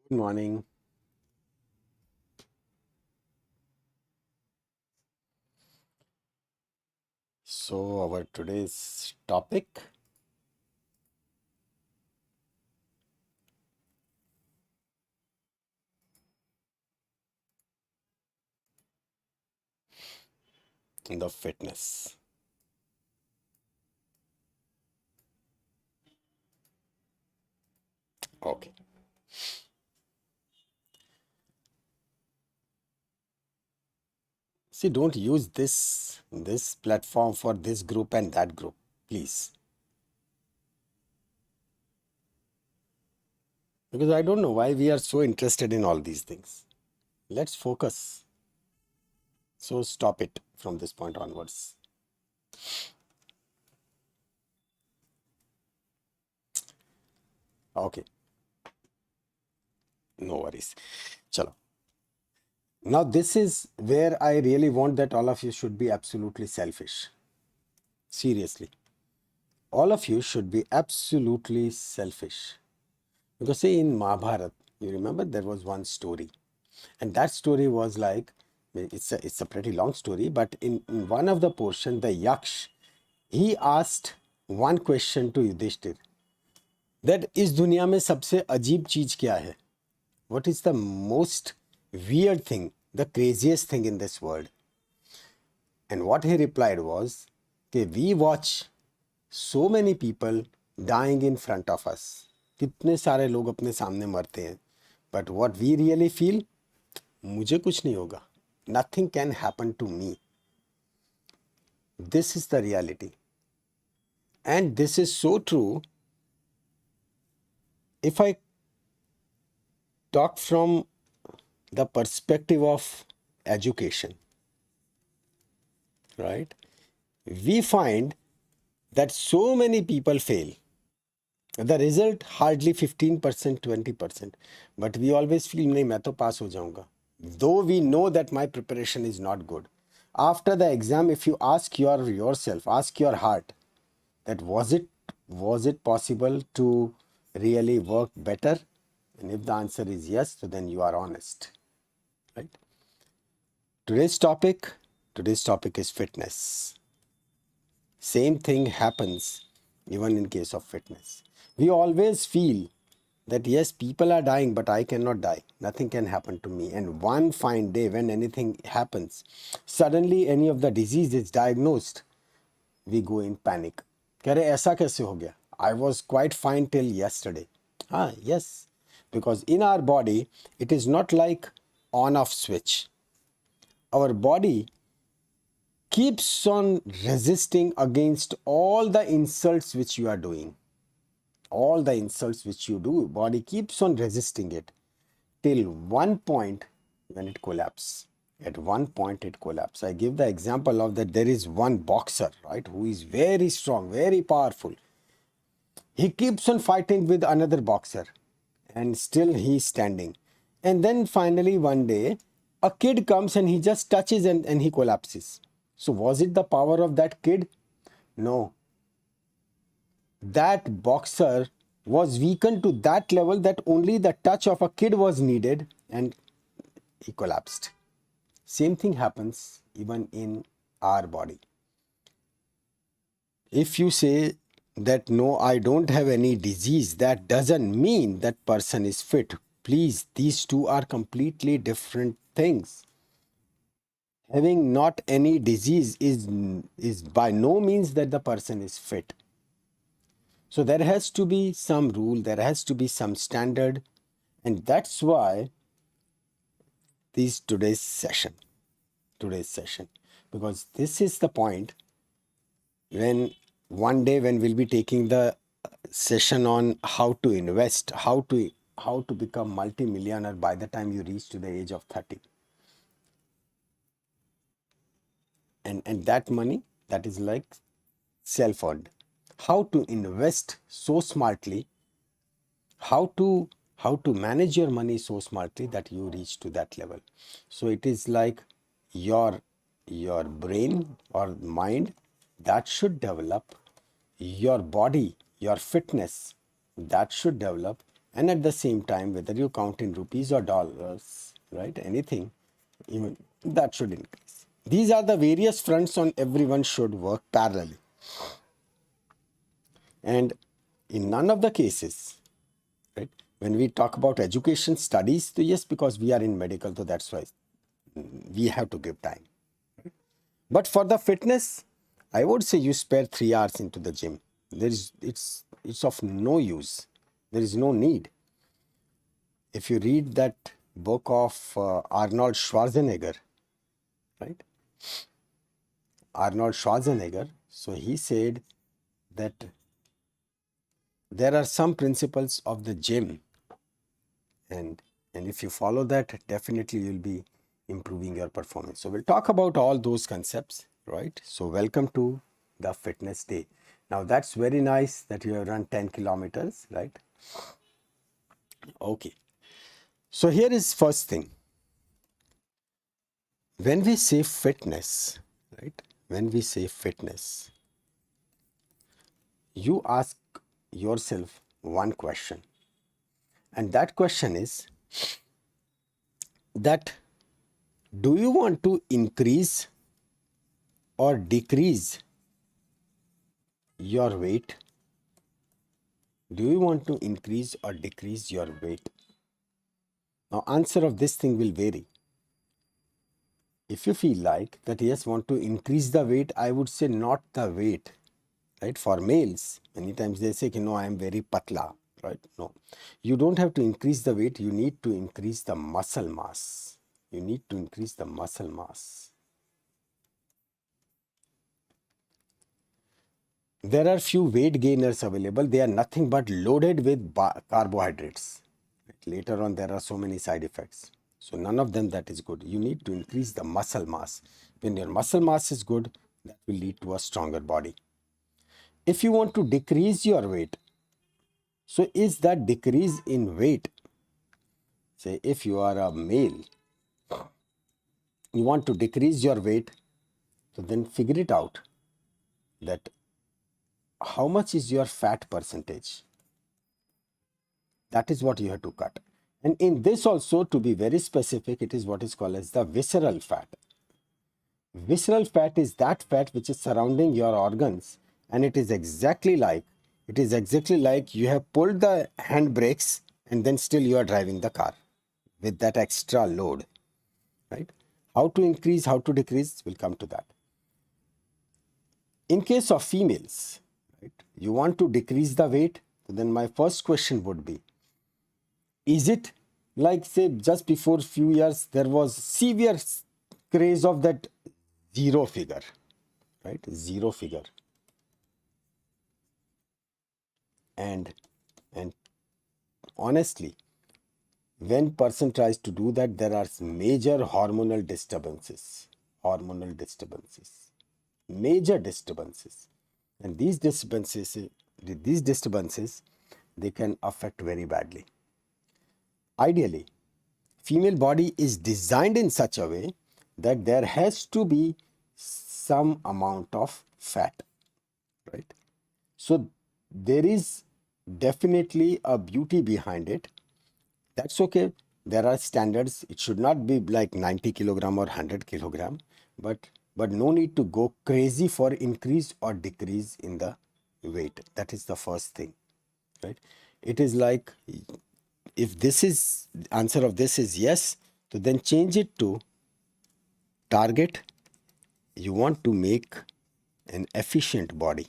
Good morning. So, our today's topic, the fitness. Okay. See, don't use this platform for this group and that group, please. Because I don't know why we are so interested in all these things. Let's focus. So stop it from this point onwards. Okay, no worries. Chalo. Now this is where I really want that all of you should be absolutely selfish. Seriously. All of you should be absolutely selfish. Because see, in Mahabharata, you remember there was one story, and that story was like it's a pretty long story, but in one of the portion, the Yaksh he asked one question to Yudhishthir that इस दुनिया में सबसे अजीब चीज क्या है? What is the most weird thing, the craziest thing in this world? And what he replied was, that we watch so many people dying in front of us. कितने सारे लोग अपने सामने मरते हैं. But what we really feel, मुझे कुछ नहीं होगा. Nothing can happen to me. This is the reality. And this is so true. If I talk from the perspective of education, right? We find that so many people fail. The result hardly 15%, 20%. But we always feel, नहीं मैं तो pass हो जाऊंगा. Though we know that my preparation is not good. After the exam, if you ask yourself, ask your heart, that was it possible to really work better? And if the answer is yes, so then you are honest, right? Today's topic is fitness. Same thing happens even in case of fitness. We always feel that yes, people are dying, but I cannot die. Nothing can happen to me. And one fine day when anything happens, suddenly any of the disease is diagnosed, we go in panic. कह रहे ऐसा कैसे हो गया? I was quite fine till yesterday. Yes, because in our body, it is not like on-off switch. Our body keeps on resisting against all the insults which you are doing. All the insults which you do, body keeps on resisting it till one point when it collapses. At one point it collapses. I give the example of that there is one boxer, right, who is very strong, very powerful. He keeps on fighting with another boxer and still he's standing. And then finally one day a kid comes and he just touches and he collapses. So was it the power of that kid? No. That boxer was weakened to that level that only the touch of a kid was needed and he collapsed. Same thing happens even in our body. If you say that no, I don't have any disease, that doesn't mean that person is fit. Please, these two are completely different things. Having not any disease is by no means that the person is fit. So there has to be some rule, there has to be some standard, and that's why today's session, because this is the point when one day when we'll be taking the session on how to invest, how to become multi-millionaire by the time you reach to the age of 30. And that money, that is like self-earned. How to invest so smartly, how to manage your money so smartly that you reach to that level. So it is like your brain or mind that should develop, your body, your fitness that should develop, And at the same time, whether you count in rupees or dollars, right, anything, even that should increase. These are the various fronts on everyone should work parallelly. And in none of the cases, right, when we talk about education studies, so yes, because we are in medical, so that's why we have to give time. But for the fitness, I would say you spare 3 hours into the gym. It's of no use. There is no need. If you read that book of Arnold Schwarzenegger, right? Arnold Schwarzenegger, so he said that there are some principles of the gym, and if you follow that, definitely you'll be improving your performance. So we'll talk about all those concepts, right? So welcome to the fitness day. Now that's very nice that you have run 10 kilometers, right? Okay. So here is first thing. When we say fitness, right? When we say fitness, you ask yourself one question. And that question is that do you want to increase or decrease your weight? Do you want to increase or decrease your weight? Now, answer of this thing will vary. If you feel like that, yes, want to increase the weight, I would say not the weight, right? For males, many times they say, no, I am very patla, right? No, you don't have to increase the weight. You need to increase the muscle mass. You need to increase the muscle mass. There are few weight gainers available. They are nothing but loaded with carbohydrates. Later on, there are so many side effects. So none of them that is good. You need to increase the muscle mass. When your muscle mass is good, that will lead to a stronger body. If you want to decrease your weight, so is that decrease in weight? Say if you are a male, you want to decrease your weight, so then figure it out that how much is your fat percentage. That is what you have to cut. And in this also, to be very specific, it is what is called as the visceral fat. Visceral fat is that fat which is surrounding your organs, and it is exactly like you have pulled the handbrakes and then still you are driving the car with that extra load, right? How to increase, how to decrease, we'll come to that. In case of females, right, you want to decrease the weight, then my first question would be, is it like, say, just before few years there was severe craze of that zero figure, right? Zero figure. And honestly, when person tries to do that, there are major hormonal disturbances, major disturbances. And these disturbances, they can affect very badly. Ideally, female body is designed in such a way that there has to be some amount of fat, right? So there is definitely a beauty behind it. That's okay. There are standards. It should not be like 90 kilogram or 100 kilogram, but no need to go crazy for increase or decrease in the weight. That is the first thing, right? It is like, if this is answer of this is yes, so then change it to target. You want to make an efficient body,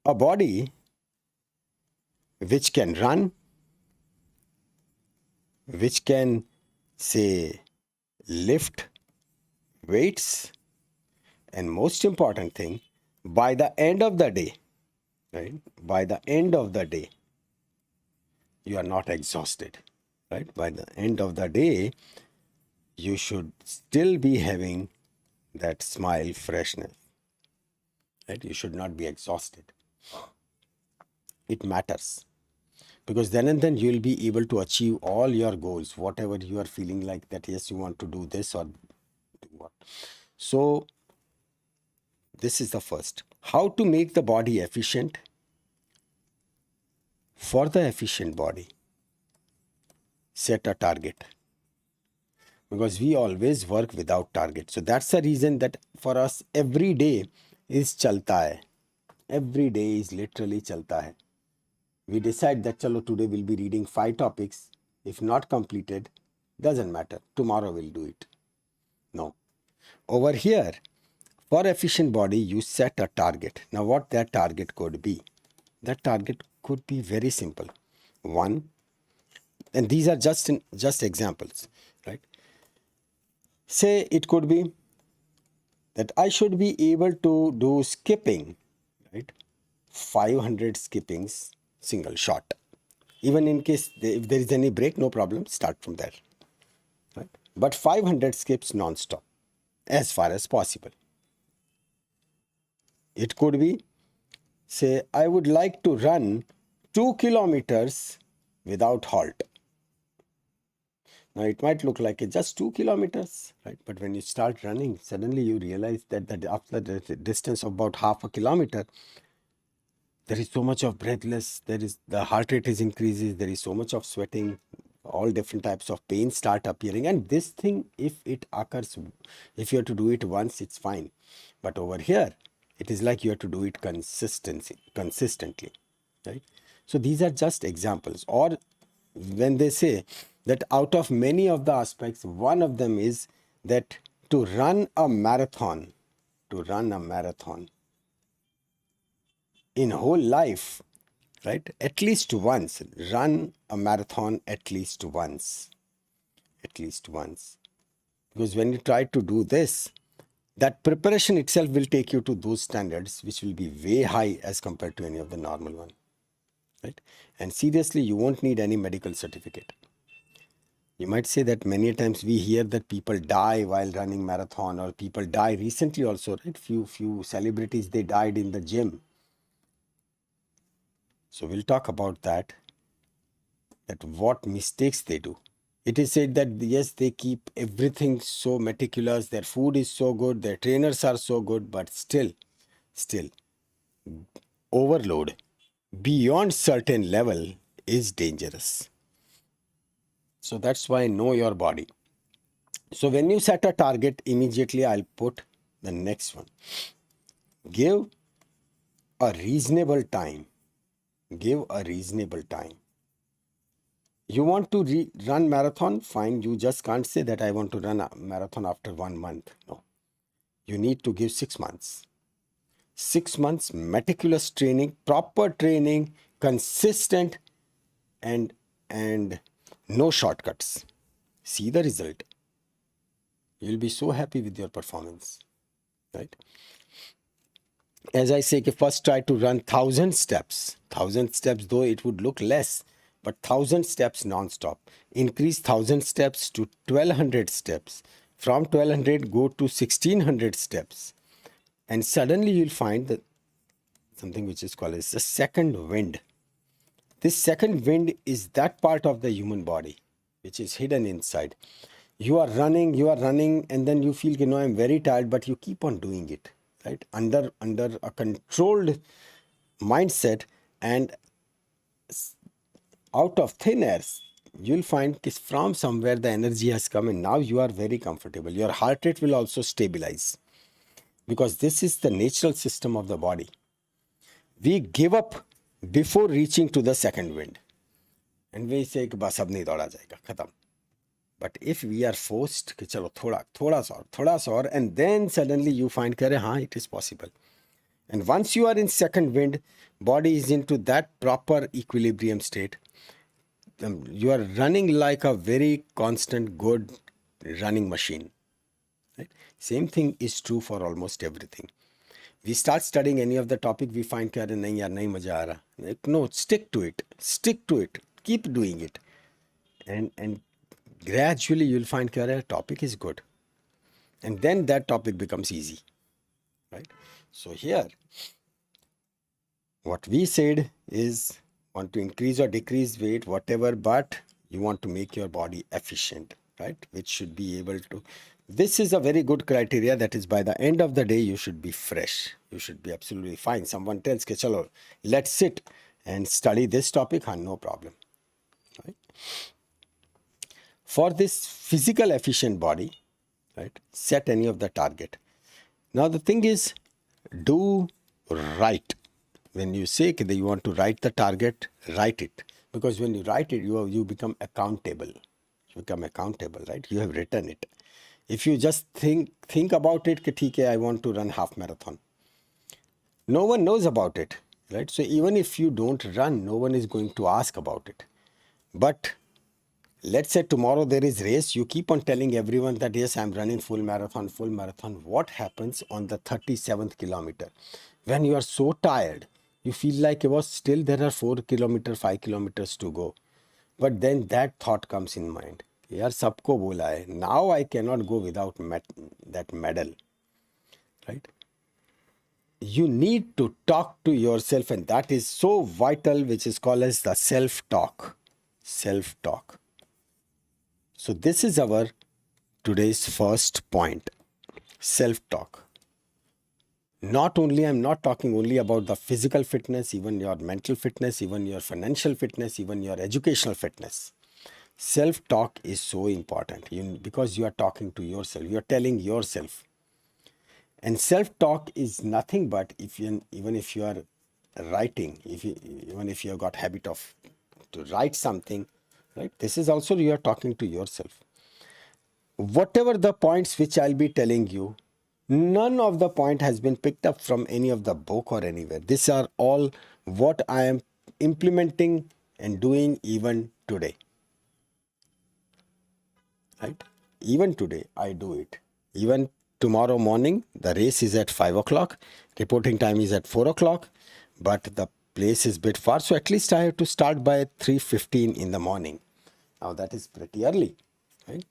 a body which can run, which can, say, lift weights, and most important thing, by the end of the day, right? By the end of the day, you are not exhausted, right? By the end of the day, you should still be having that smile, freshness, right? You should not be exhausted. It matters, because then and then you will be able to achieve all your goals, whatever you are feeling like that, yes, you want to do this or do what. So this is the first. How to make the body efficient? For the efficient body, set a target, because we always work without target. So that's the reason that for us every day is chalta hai. Every day is literally chalta hai. We decide that chalo today we'll be reading 5 topics. If not completed, doesn't matter. Tomorrow we'll do it. No. Over here, for efficient body, you set a target. Now what that target could be? That target could be very simple. One, and these are just examples, right? Say it could be that I should be able to do skipping, right? 500 skippings, single shot. Even in case if there is any break, no problem, start from there, right? But 500 skips non-stop, as far as possible. It could be, say, I would like to run 2 kilometers without halt. Now it might look like it's just 2 kilometers, right? But when you start running, suddenly you realize that after the distance of about half a kilometer, there is so much of breathless, the heart rate is increases, there is so much of sweating, all different types of pain start appearing. And this thing, if it occurs, if you have to do it once, it's fine. But over here, it is like you have to do it consistently, right? So these are just examples. Or when they say that out of many of the aspects, one of them is that to run a marathon in whole life, right? At least once, run a marathon at least once. Because when you try to do this, that preparation itself will take you to those standards which will be way high as compared to any of the normal one, right? And seriously, you won't need any medical certificate. You might say that many times we hear that people die while running marathon, or people die recently also, right? Few celebrities, they died in the gym. So we'll talk about that what mistakes they do. It is said that yes, they keep everything so meticulous, their food is so good, their trainers are so good, but still overload beyond certain level is dangerous. So that's why know your body. So when you set a target, immediately I'll put the next one. Give a reasonable time. You want to run marathon? Fine. You just can't say that I want to run a marathon after 1 month. No. You need to give 6 months. 6 months meticulous training, proper training, consistent, and no shortcuts. See the result. You'll be so happy with your performance, right? As I say, first try to run 1,000 steps. 1,000 steps, though it would look less, but 1,000 steps non-stop. Increase 1,000 steps to 1,200 steps. From 1,200, go to 1,600 steps. And suddenly you'll find that something which is called as the second wind. This second wind is that part of the human body which is hidden inside. You are running, and then you feel, I'm very tired, but you keep on doing it, right? Under a controlled mindset, and out of thin air, you'll find from somewhere the energy has come, and now you are very comfortable. Your heart rate will also stabilize, because this is the natural system of the body. We give up before reaching to the second wind, and we say कि बस अब नहीं दौड़ा जाएगा, खत्म. But if we are forced कि चलो थोड़ा सा और, and then suddenly you find कि हाँ, it is possible. And once you are in second wind, body is into that proper equilibrium state. You are running like a very constant, good running machine. Right? Same thing is true for almost everything. We start studying any of the topic, we find कि अरे नहीं यार, नहीं मजा आ रहा. No, stick to it. Keep doing it. And gradually you'll find that a topic is good, and then that topic becomes easy, right? So here what we said is, want to increase or decrease weight, whatever, but you want to make your body efficient, right? Which should be able to, this is a very good criteria, that is by the end of the day you should be fresh, you should be absolutely fine. Someone tells ke chalo, let's sit and study this topic, no problem. Right? For this physical efficient body, right, set any of the target. Now the thing is, do write. When you say that you want to write the target, write it. Because when you write it, you become accountable. You become accountable, right? You have written it. If you just think about it, कि ठीक है, I want to run half marathon. No one knows about it, right? So even if you don't run, no one is going to ask about it. But let's say tomorrow there is race, you keep on telling everyone that yes, I'm running full marathon. What happens on the 37th kilometer? When you are so tired, you feel like it was still there are 4 kilometers, 5 kilometers to go. But then that thought comes in mind. यार सबको बोला है, now I cannot go without that medal, right? You need to talk to yourself, and that is so vital, which is called as the self-talk. Self-talk. So this is our today's first point, self-talk. Not only, I'm not talking only about the physical fitness, even your mental fitness, even your financial fitness, even your educational fitness. Self-talk is so important because you are talking to yourself, you are telling yourself. And self-talk is nothing but even if you are writing, even if you have got habit of to write something, right? This is also you are talking to yourself. Whatever the points which I'll be telling you, none of the point has been picked up from any of the book or anywhere. These are all what I am implementing and doing even today. Right? Even today, I do it. Even tomorrow morning, the race is at 5 o'clock. Reporting time is at 4 o'clock. But the place is a bit far. So at least I have to start by 3:15 in the morning. Now that is pretty early. Right?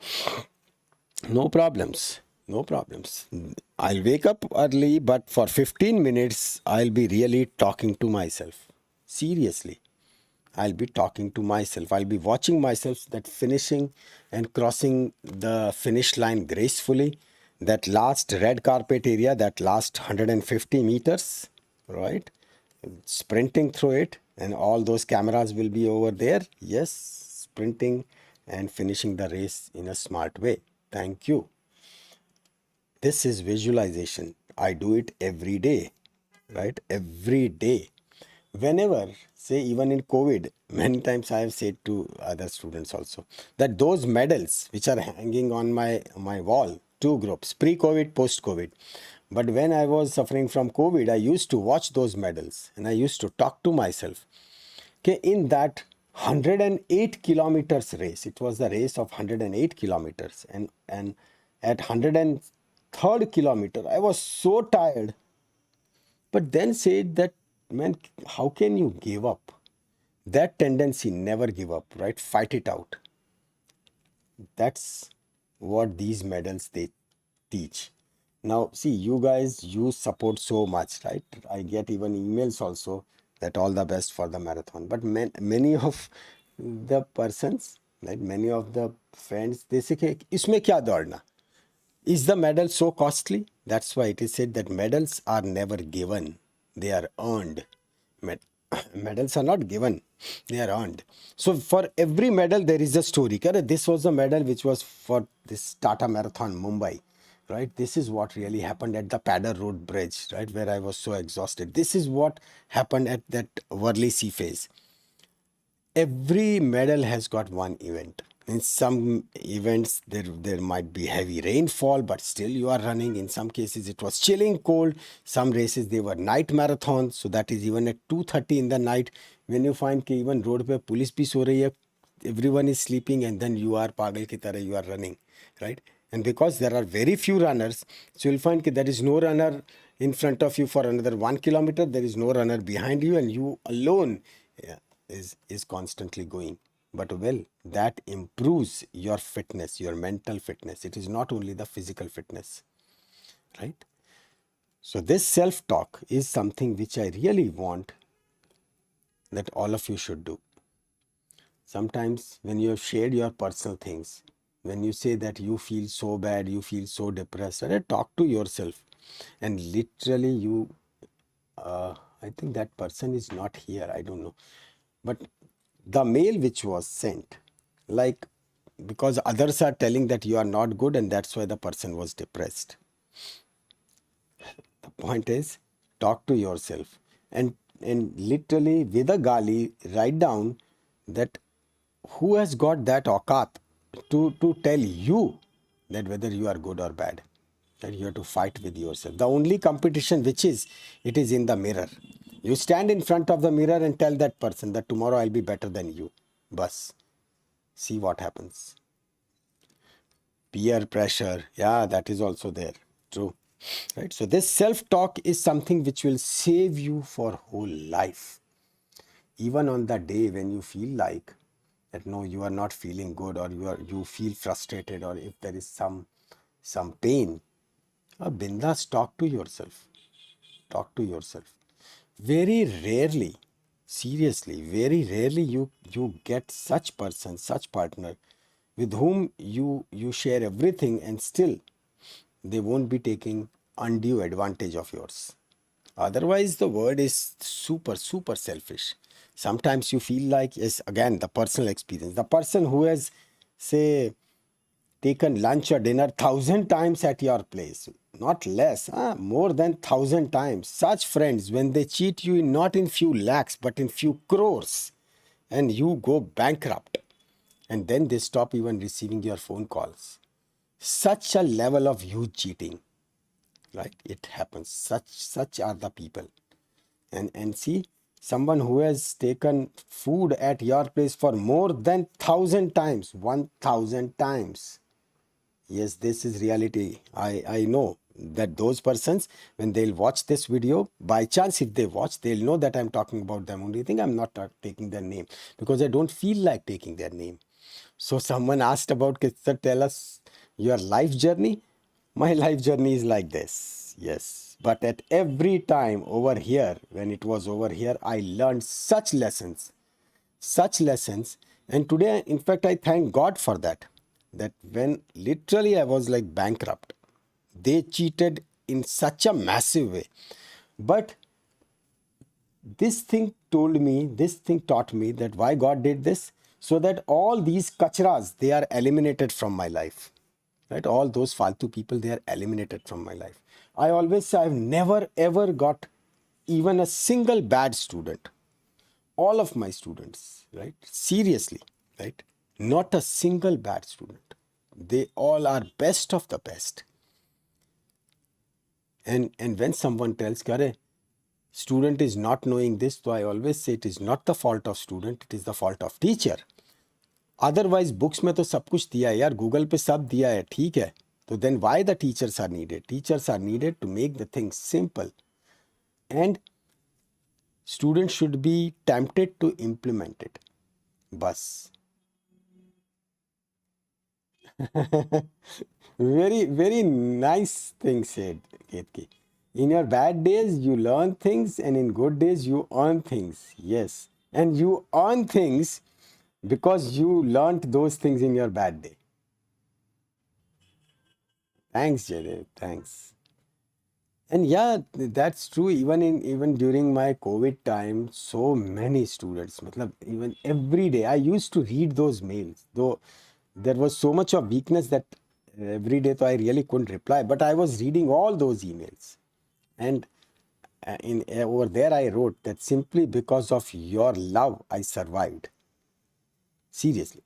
No problems. No problems. I'll wake up early, but for 15 minutes, I'll be really talking to myself. Seriously. I'll be talking to myself. I'll be watching myself that finishing and crossing the finish line gracefully. That last red carpet area, that last 150 meters, right? Sprinting through it, and all those cameras will be over there. Yes, sprinting and finishing the race in a smart way. Thank you. This is visualization. I do it every day, right? Every day. Whenever, say even in COVID, many times I have said to other students also that those medals which are hanging on my wall, two groups, pre-COVID, post-COVID. But when I was suffering from COVID, I used to watch those medals and I used to talk to myself. Okay, in that 108 kilometers race, it was the race of 108 kilometers, and at 103rd kilometer, I was so tired. But then said that, man, how can you give up? That tendency, never give up, right? Fight it out. That's what these medals they teach. Now, see, you guys, you support so much, right? I get even emails also that all the best for the marathon. But many of the persons, right, many of the friends, they say, कि इसमें क्या दौड़ना? Is the medal so costly? That's why it is said that medals are never given, they are earned. Medals are not given, they are earned. So for every medal there is a story. This was a medal which was for this Tata Marathon Mumbai, right? This is what really happened at the Padder Road Bridge, right, where I was so exhausted. This is what happened at that Worli Sea Phase. Every medal has got one event. In some events there might be heavy rainfall, but still you are running. In some cases it was chilling cold. Some races they were night marathons, so that is even at 2:30 in the night, when you find कि even road पे police भी सो रही है, everyone is sleeping, and then you are पागल की तरह you are running, right? And because there are very few runners, so you'll find that there is no runner in front of you for another 1 kilometer, there is no runner behind you, and you alone, yeah, is constantly going. But well, that improves your fitness, your mental fitness. It is not only the physical fitness, right? So this self-talk is something which I really want that all of you should do. Sometimes when you have shared your personal things, when you say that you feel so bad, you feel so depressed, talk to yourself, and literally you I think that person is not here. I don't know. But the mail which was sent, like, because others are telling that you are not good and that's why the person was depressed. The point is, talk to yourself and literally with a gali, write down that who has got that aukat to tell you that whether you are good or bad. That you have to fight with yourself. The only competition which is, it is in the mirror. You stand in front of the mirror and tell that person that tomorrow I'll be better than you. Bus. See what happens. Peer pressure, yeah, that is also there. True. Right. So this self-talk is something which will save you for whole life. Even on the day when you feel like that no, you are not feeling good, or you feel frustrated, or if there is some pain, bindas, talk to yourself. Talk to yourself. Very rarely, seriously, very rarely you get such person, such partner with whom you share everything and still they won't be taking undue advantage of yours. Otherwise, the word is super, super selfish. Sometimes you feel like, yes, again, the personal experience. The person who has, say, taken lunch or dinner 1,000 times at your place, not less, more than 1,000 times. Such friends, when they cheat you in not in few lakhs, but in few crores, and you go bankrupt, and then they stop even receiving your phone calls. Such a level of huge cheating, right? It happens. Such are the people. And see, someone who has taken food at your place for more than 1,000 times, 1,000 times. Yes, this is reality. I know that those persons, when they'll watch this video, by chance if they watch, they'll know that I'm talking about them. Only thing, I'm not taking their name because I don't feel like taking their name. So someone asked about, sir, tell us your life journey. My life journey is like this. Yes. But at every time over here, when it was over here, I learned such lessons, such lessons. And today, in fact, I thank God for that. That when literally I was like bankrupt, they cheated in such a massive way. But this thing taught me that why God did this, so that all these kachras, they are eliminated from my life. Right? All those faltu people, they are eliminated from my life. I always say I've never ever got even a single bad student. All of my students, right? Seriously, right? Not a single bad student. They all are best of the best. And when someone tells, Kare, student is not knowing this, so I always say it is not the fault of student, it is the fault of teacher. Otherwise books में तो सब कुछ दिया है यार, Google पे सब दिया है, ठीक है, तो then why the teachers are needed? Teachers are needed to make the things simple and students should be tempted to implement it. Bus. Very nice thing said, Ketki. In your bad days, you learn things, and in good days, you earn things. Yes. And you earn things because you learnt those things in your bad day. Thanks, Jaydev. Thanks. And yeah, that's true. Even during my COVID time, so many students, matlab, even every day, I used to read those mails. Though there was so much of weakness that every day, so I really couldn't reply. But I was reading all those emails, and in over there, I wrote that simply because of your love, I survived. Seriously.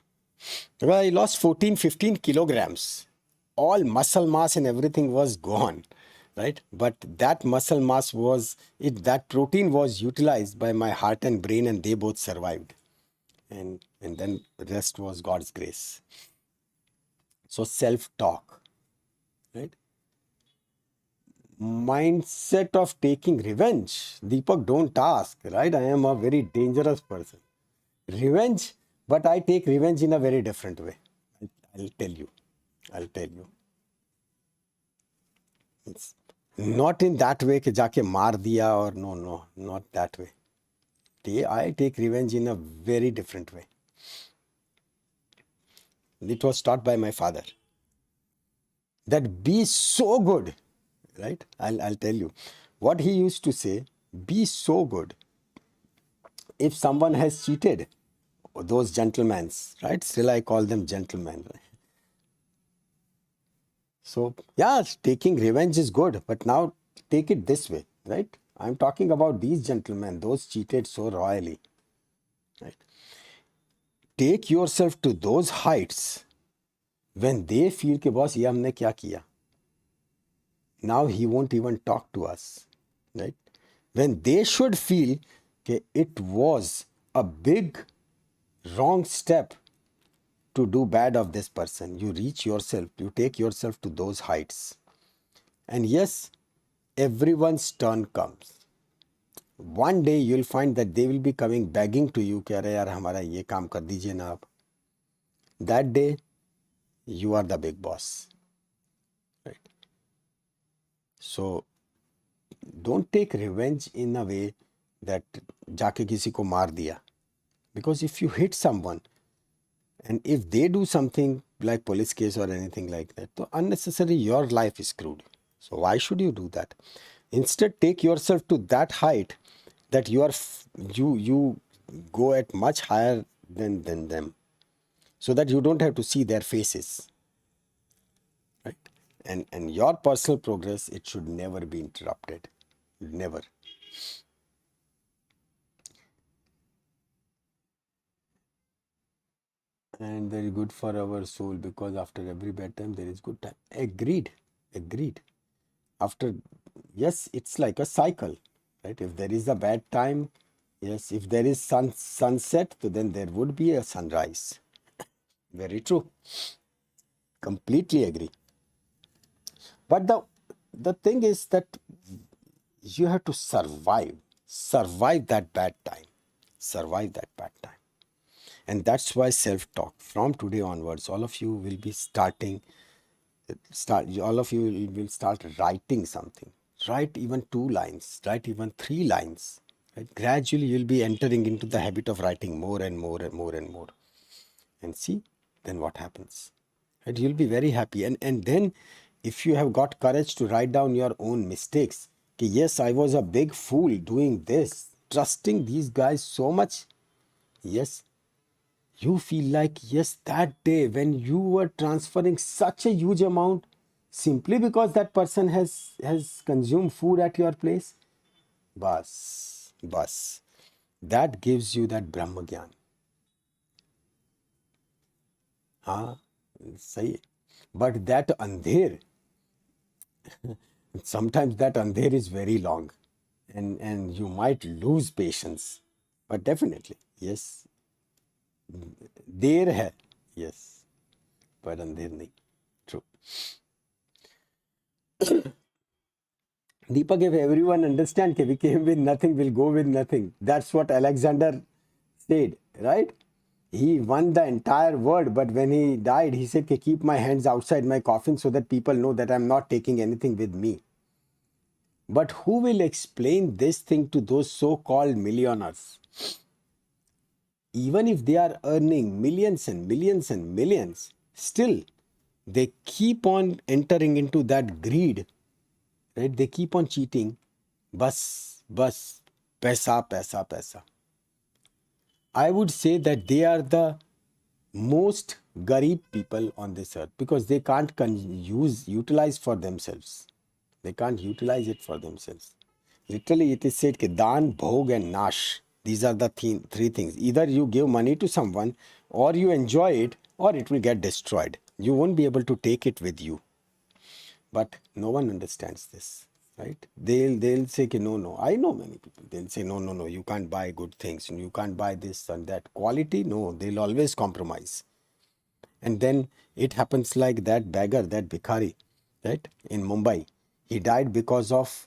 Well, I lost 14, 15 kilograms. All muscle mass and everything was gone, right? But that muscle mass was, that protein was utilized by my heart and brain, and they both survived. And then the rest was God's grace. So self-talk, right? Mindset of taking revenge. Deepak, don't ask, right? I am a very dangerous person. Revenge, but I take revenge in a very different way. I'll tell you. I'll tell you. It's not in that way कि जाके मार दिया, or no, not that way. I take revenge in a very different way. It was taught by my father. That be so good, right? I'll tell you. What he used to say, Be so good. If someone has cheated, those gentlemen, right? Still I call them gentlemen. So yeah, taking revenge is good, but now take it this way, right? I'm talking about these gentlemen, those cheated so royally, right? Take yourself to those heights when they feel कि boss ये हमने क्या किया. Now he won't even talk to us, right? When they should feel that it was a big wrong step to do bad of this person, you reach yourself, you take yourself to those heights. And yes, everyone's turn comes. One day you'll find that they will be coming begging to you कि अरे यार हमारा ये काम कर दीजिए ना आप. That day you are the big boss, right? So don't take revenge in a way that जाके किसी को मार दिया. Because if you hit someone and if they do something like police case or anything like that, so unnecessary your life is screwed. So why should you do that? Instead, take yourself to that height that you go at much higher than them, so that you don't have to see their faces, right? And your personal progress, it should never be interrupted, never. And very good for our soul, because after every bad time there is good time. Agreed. After, yes, it's like a cycle, right? If there is a bad time, yes, if there is sunset, so then there would be a sunrise. Very true. Completely agree. But the thing is that you have to survive that bad time. And that's why self-talk, from today onwards, all of you will be all of you will start writing something. Write even 2 lines, write even 3 lines, right? Gradually you'll be entering into the habit of writing more and more and more and more, and see then what happens, right? You'll be very happy. And then if you have got courage to write down your own mistakes, okay, yes, I was a big fool doing this, trusting these guys so much. Yes, you feel like, yes, that day when you were transferring such a huge amount simply because that person has consumed food at your place, bus, that gives you that brahma gyan. हाँ, सही है. But that andher, sometimes that andher is very long, and you might lose patience. But definitely, yes, देर है, yes, पर अंधेर नहीं. True. Deepak, if everyone understand that we came with nothing, we'll go with nothing. That's what Alexander said, right? He won the entire world, but when he died, he said, keep my hands outside my coffin so that people know that I'm not taking anything with me. But who will explain this thing to those so-called millionaires? Even if they are earning millions and millions and millions, still they keep on entering into that greed, right? They keep on cheating. Bus, paisa. I would say that they are the most garib people on this earth, because they can't utilize for themselves. They can't utilize it for themselves. Literally, it is said that Dan, Bhog and Nash, these are the three things. Either you give money to someone, or you enjoy it, or it will get destroyed. You won't be able to take it with you. But no one understands this, right? They'll say no. I know many people. They'll say no. You can't buy good things. You can't buy this and that. Quality, no. They'll always compromise. And then it happens like that beggar, that Bhikhari, right, in Mumbai. He died because of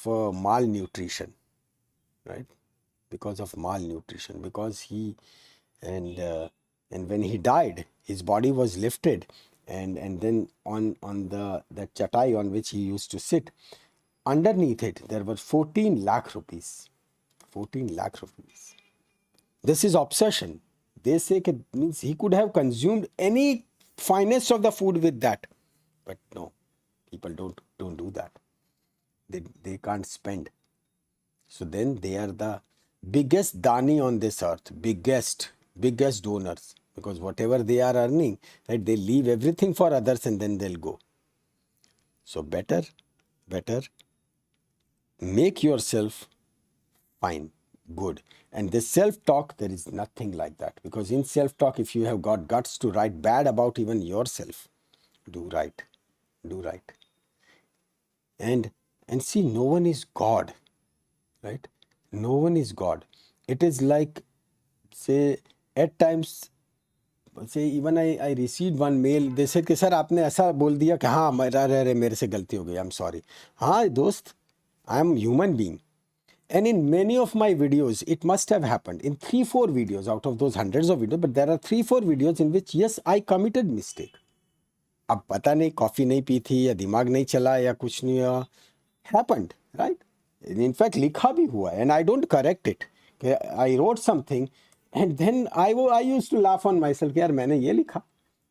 malnutrition, right? Because of malnutrition. Because he and when he died, his body was lifted, and then on the chatai on which he used to sit, underneath it there were 14 lakh rupees. 14 lakh rupees. This is obsession. They say it means he could have consumed any finest of the food with that. But no, people don't do that. They can't spend. So then they are the biggest dani on this earth, biggest donors, because whatever they are earning, right, they leave everything for others and then they'll go. So better make yourself fine, good. And this self-talk, there is nothing like that, because in self-talk, if you have got guts to write bad about even yourself, do right. And see, no one is God, right? No one is God. It is like, say, at times, say even I received one mail, they said कि sir आपने ऐसा बोल दिया कि हाँ मेरे से गलती हो गई, I'm sorry. हाँ दोस्त, I am human being. And in many of my videos, it must have happened in 3-4 videos out of those hundreds of videos, but there are 3-4 videos in which, yes, I committed mistake. अब पता नहीं coffee नहीं P थी या दिमाग नहीं चला या कुछ नहीं हुआ, happened, right? In fact, लिखा भी हुआ and I don't correct it. I wrote something and then I used to laugh on myself कि यार मैंने ये लिखा,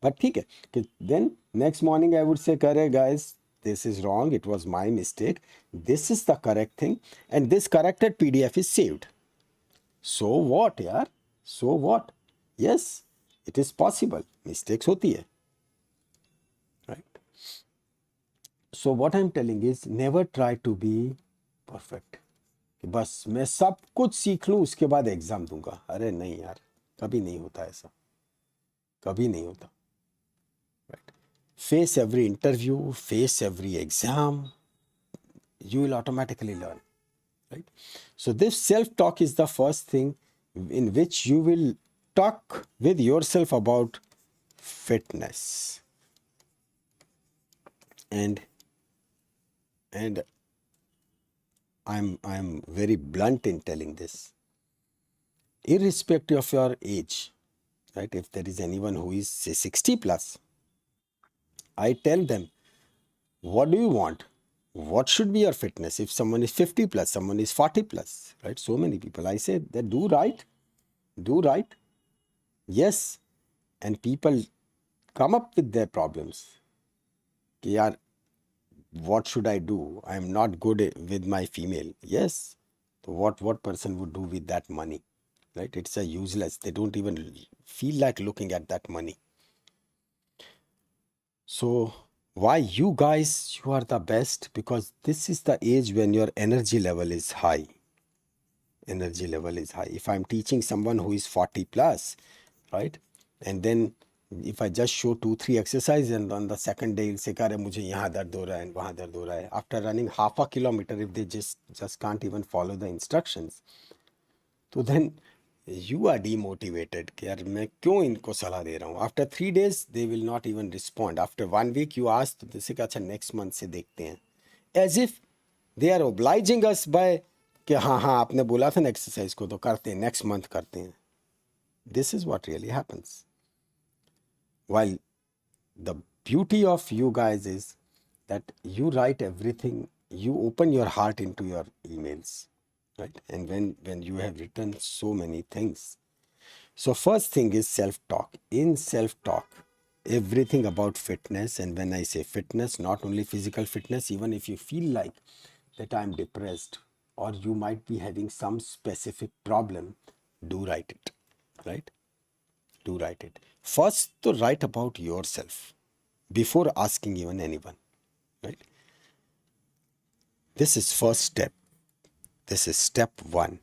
but ठीक है कि then next morning I would say करे guys, this is wrong, it was my mistake, this is the correct thing, and this corrected PDF is saved. So what यार, so what? Yes, it is possible, mistakes होती है, right? So what I'm telling is never try to be perfect. कि बस मैं सब कुछ सीख लूं उसके बाद एग्जाम दूंगा, अरे नहीं यार, कभी नहीं होता ऐसा, कभी नहीं होता, right? Face every interview, face every exam, you will automatically learn, right? So this self-talk is the first thing in which you will talk with yourself about fitness. And I'm very blunt in telling this. Irrespective of your age, right? If there is anyone who is say 60 plus, I tell them, what do you want? What should be your fitness? If someone is 50 plus, someone is 40 plus, right? So many people. I say that do right. Yes. And people come up with their problems. कि यार, what should I do? I am not good with my female. Yes. So what person would do with that money? Right? It's a useless. They don't even feel like looking at that money. So why you guys, you are the best, because this is the age when your energy level is high. If I'm teaching someone who is 40 plus, right? And then if I just show 2-3 exercises and on the second day he'll say, "Kare, mujhe yahan dard ho raha hai and wahan dard ho raha hai." After running half a kilometer, if they just can't even follow the instructions, तो then you are demotivated कि यार मैं क्यों इनको सलाह दे रहा हूँ. After 3 days they will not even respond. After 1 week you ask, तो जैसे कि अच्छा next month से देखते हैं, as if they are obliging us by कि हाँ आपने बोला था ना एक्सरसाइज को, तो करते हैं, next month करते हैं. This is what really happens. While the beauty of you guys is that you write everything, you open your heart into your emails, right? And when you have written so many things, so first thing is self-talk. In self-talk, everything about fitness, and when I say fitness, not only physical fitness, even if you feel like that I'm depressed or you might be having some specific problem, do write it, right? Do write it. First, to write about yourself before asking even anyone, right? This is first step. This is step 1.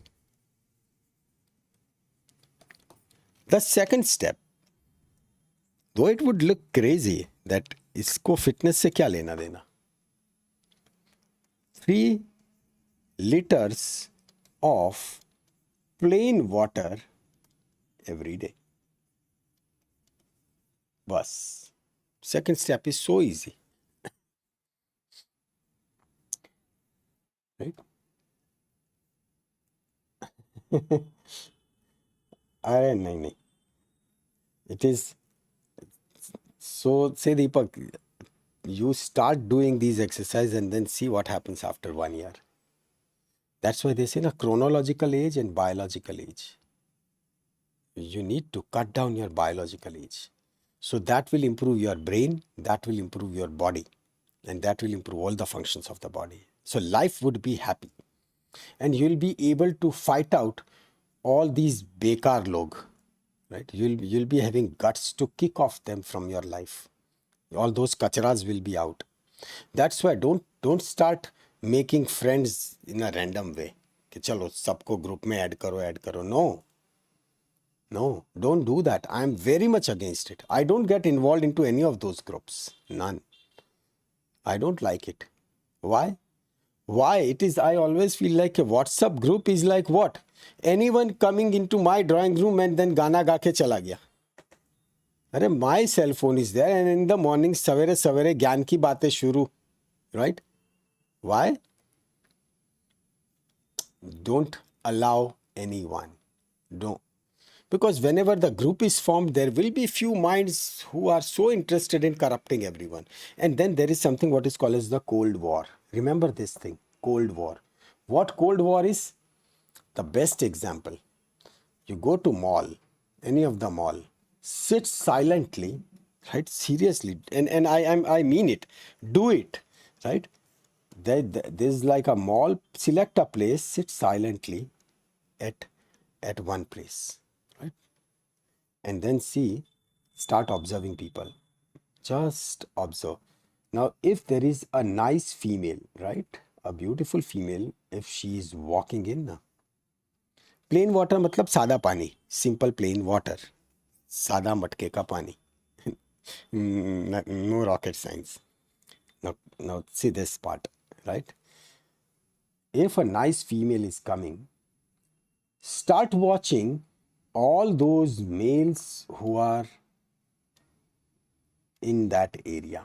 The second step, though it would look crazy that इसको fitness से क्या लेना देना, 3 liters of plain water every day. Bus. Second step is so easy, right? अरे नहीं, it is so. Say Deepak, you start doing these exercises and then see what happens after 1 year. That's why they say na, chronological age and biological age. You need to cut down your biological age. So that will improve your brain, that will improve your body, and that will improve all the functions of the body. So life would be happy. and you'll be able to fight out all these bekar log, right? You'll be having guts to kick off them from your life. All those kacharas will be out. That's why don't start making friends in a random way कि चलो सबको group में add करो. No, don't do that. I'm very much against it. I don't get involved into any of those groups. None. I don't like it. Why? Why? It is, I always feel like a WhatsApp group is like what? Anyone coming into my drawing room and then गाना गा के चला गया. अरे my cell phone is there and in the morning सवेरे सवेरे ज्ञान की बातें शुरू. Right? Why? Don't allow anyone. Don't. Because whenever the group is formed, there will be few minds who are so interested in corrupting everyone. And then there is something what is called as the Cold War. Remember this thing, Cold War. What Cold War is? The best example. You go to mall, any of the mall, sit silently, right? Seriously. And I mean it. Do it, right? There's like a mall, select a place, sit silently at one place, right? And then start observing people. Just observe. Now, if there is a nice female, right? A beautiful female, if she is walking in, na, plain water मतलब सादा पानी, simple plain water, सादा मटके का पानी. No rocket science. Now see this part, right? If a nice female is coming, start watching all those males who are in that area,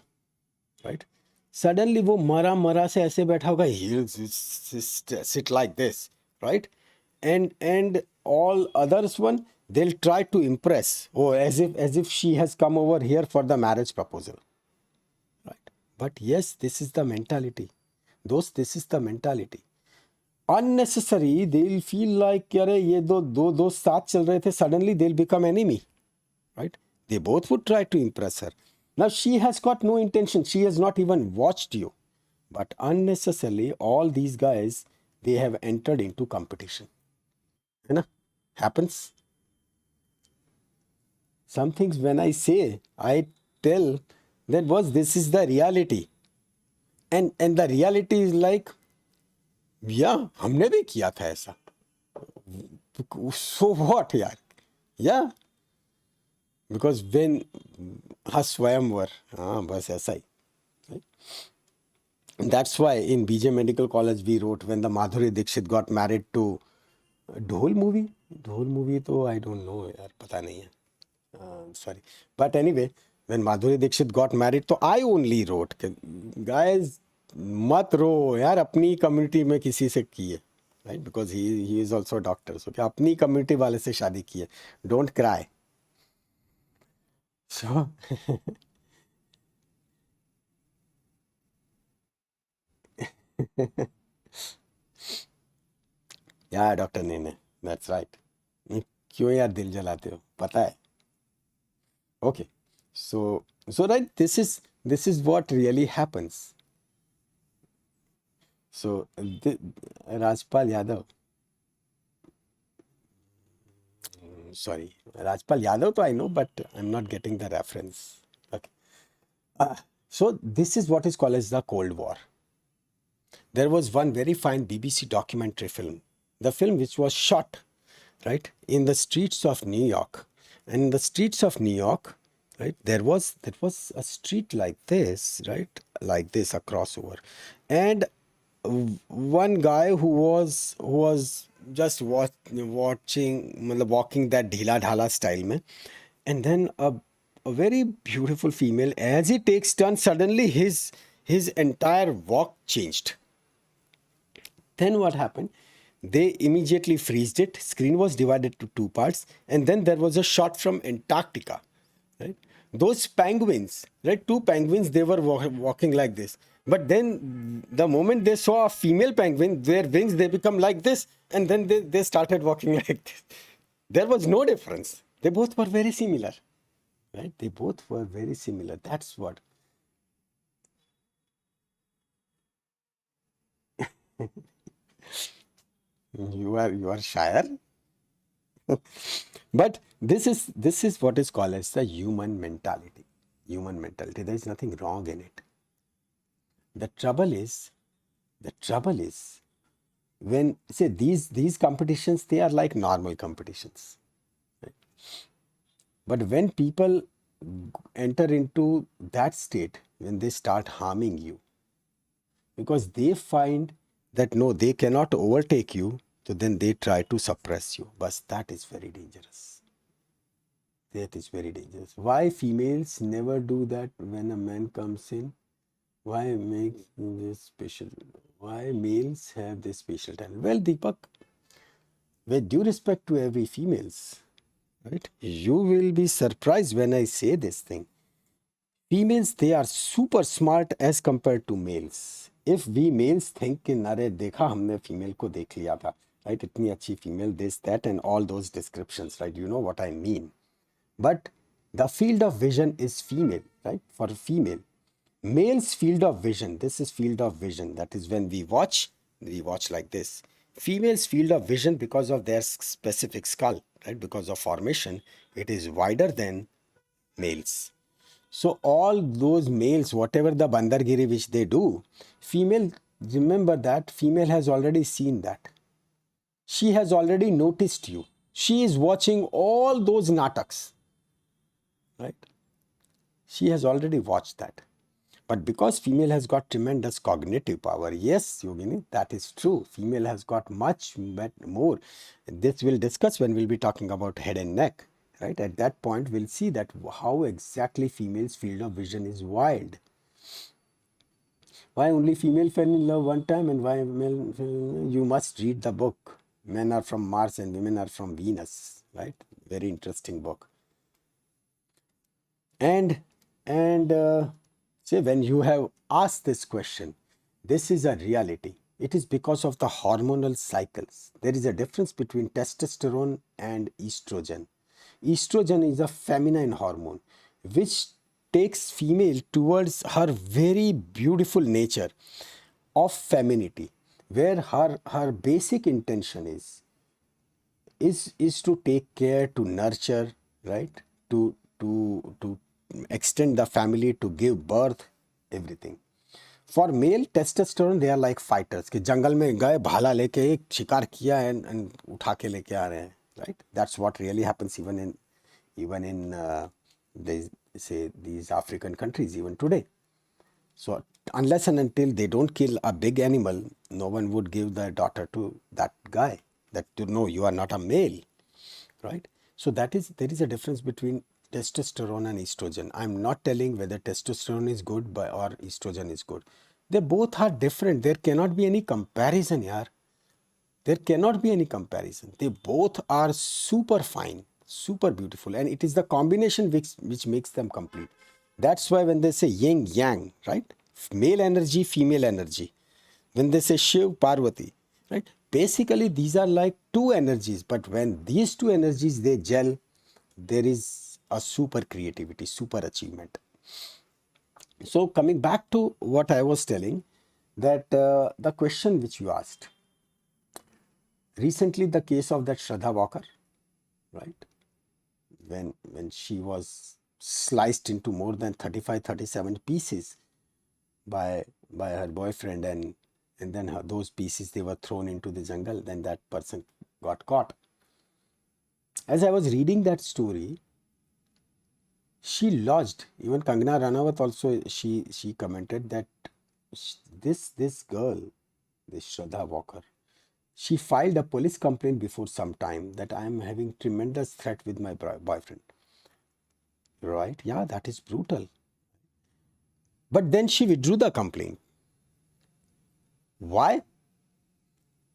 right? Suddenly वो मरा से ऐसे बैठा होगा, he'll sit like this, right? And all others one, they'll try to impress, as if she has come over here for the marriage proposal, right? But yes, this is the mentality. This is the mentality. Unnecessary, they'll feel like अरे ये दो साथ चल रहे थे, suddenly they'll become enemy, right? They both would try to impress her. Now she has got no intention, she has not even watched you, but unnecessarily all these guys, they have entered into competition. You know, happens. Some things when I say, I tell that this is the reality, and the reality is like, yeah, हमने भी किया था ऐसा. So what, यार? Yeah, because when स्वयंवर, हाँ बस ऐसा ही. Right? That's why in BJ Medical College we wrote when the Madhuri Dixit got married to ढोल movie तो I don't know यार, पता नहीं है. Sorry, but anyway, when Madhuri Dixit got married, तो I only wrote, guys, मत रो यार, अपनी कम्युनिटी में किसी से किए, right? Because he is also a doctor, so क्या अपनी कम्युनिटी वाले से शादी की है, don't cry. So yeah, doctor ने, that's right. क्यों यार दिल जलाते हो, पता है. Okay, so right, this is what really happens. So Rajpal Yadav, sorry, Rajpal Yadav to I know, but I'm not getting the reference. Okay. So this is what is called as the Cold War. There was one very fine BBC documentary film, the film which was shot, right, in the streets of New York. And in the streets of New York, right, there was a street like this, right, like this, a crossover. And one guy who was just watching, walking that ढीला ढाला style में, and then a very beautiful female, as he takes turn, suddenly his entire walk changed. Then what happened? They immediately freezed it. Screen was divided to two parts, and then there was a shot from Antarctica, right? Those penguins, right? Two penguins, they were walking like this. But then the moment they saw a female penguin, their wings, they become like this, and then they started walking like this. There was no difference. They both were very similar, right? They both were very similar. That's what. You are shyer. But this is what is called as the human mentality. Human mentality. There is nothing wrong in it. The trouble is, the trouble is when say these competitions, they are like normal competitions. Right? But when people enter into that state, when they start harming you, because they find that no, they cannot overtake you, so then they try to suppress you. But that is very dangerous. That is very dangerous. Why females never do that when a man comes in? Why make this special? Why males have this special talent? Well, Deepak, with due respect to every females, right? You will be surprised when I say this thing. Females, they are super smart as compared to males. If we males think कि अरे देखा हमने female को देख लिया था, right? इतनी अच्छी female, this, that, and all those descriptions, right? You know what I mean. But the field of vision is female, right? For female. Male's field of vision, this is field of vision. That is when we watch like this. Female's field of vision, because of their specific skull, right? Because of formation, it is wider than males. So all those males, whatever the bandargiri which they do, female, remember that female has already seen that. She has already noticed you. She is watching all those nataks, right? She has already watched that. But because female has got tremendous cognitive power, yes, Yogini, that is true. Female has got much more. This we'll discuss when we'll be talking about head and neck, right? At that point, we'll see that how exactly female's field of vision is wild. Why only female fell in love one time and why male? You must read the book. Men are from Mars and women are from Venus, right? Very interesting book. And say when you have asked this question, this is a reality. It is because of the hormonal cycles. There is a difference between testosterone and estrogen. Estrogen is a feminine hormone which takes female towards her very beautiful nature of femininity, where her basic intention is to take care, to nurture, right? To extend the family, to give birth, everything. For male testosterone, they are like fighters कि जंगल में गए भाला लेके एक शिकार किया and उठा के लेके आ रहे हैं, right? That's what really happens even in these African countries even today. So unless and until they don't kill a big animal, no one would give their daughter to that guy. That to know you are not a male, right? So there is a difference between testosterone and estrogen. I'm not telling whether testosterone is good or estrogen is good. They both are different. There cannot be any comparison here. There cannot be any comparison. They both are super fine, super beautiful, and it is the combination which makes them complete. That's why when they say yin yang, right? Male energy, female energy. When they say Shiv, Parvati, right? Basically, these are like two energies, but when these two energies they gel, there is a super creativity, super achievement. So coming back to what I was telling, that the question which you asked, recently the case of that Shraddha Walker, right? When she was sliced into more than 35, 37 pieces by her boyfriend, and then those pieces, they were thrown into the jungle, then that person got caught. As I was reading that story, she lodged, even Kangana Ranawat also, she commented that this girl, this Shraddha Walker, she filed a police complaint before some time that I am having tremendous threat with my boyfriend. Right? Yeah, that is brutal. But then she withdrew the complaint. Why?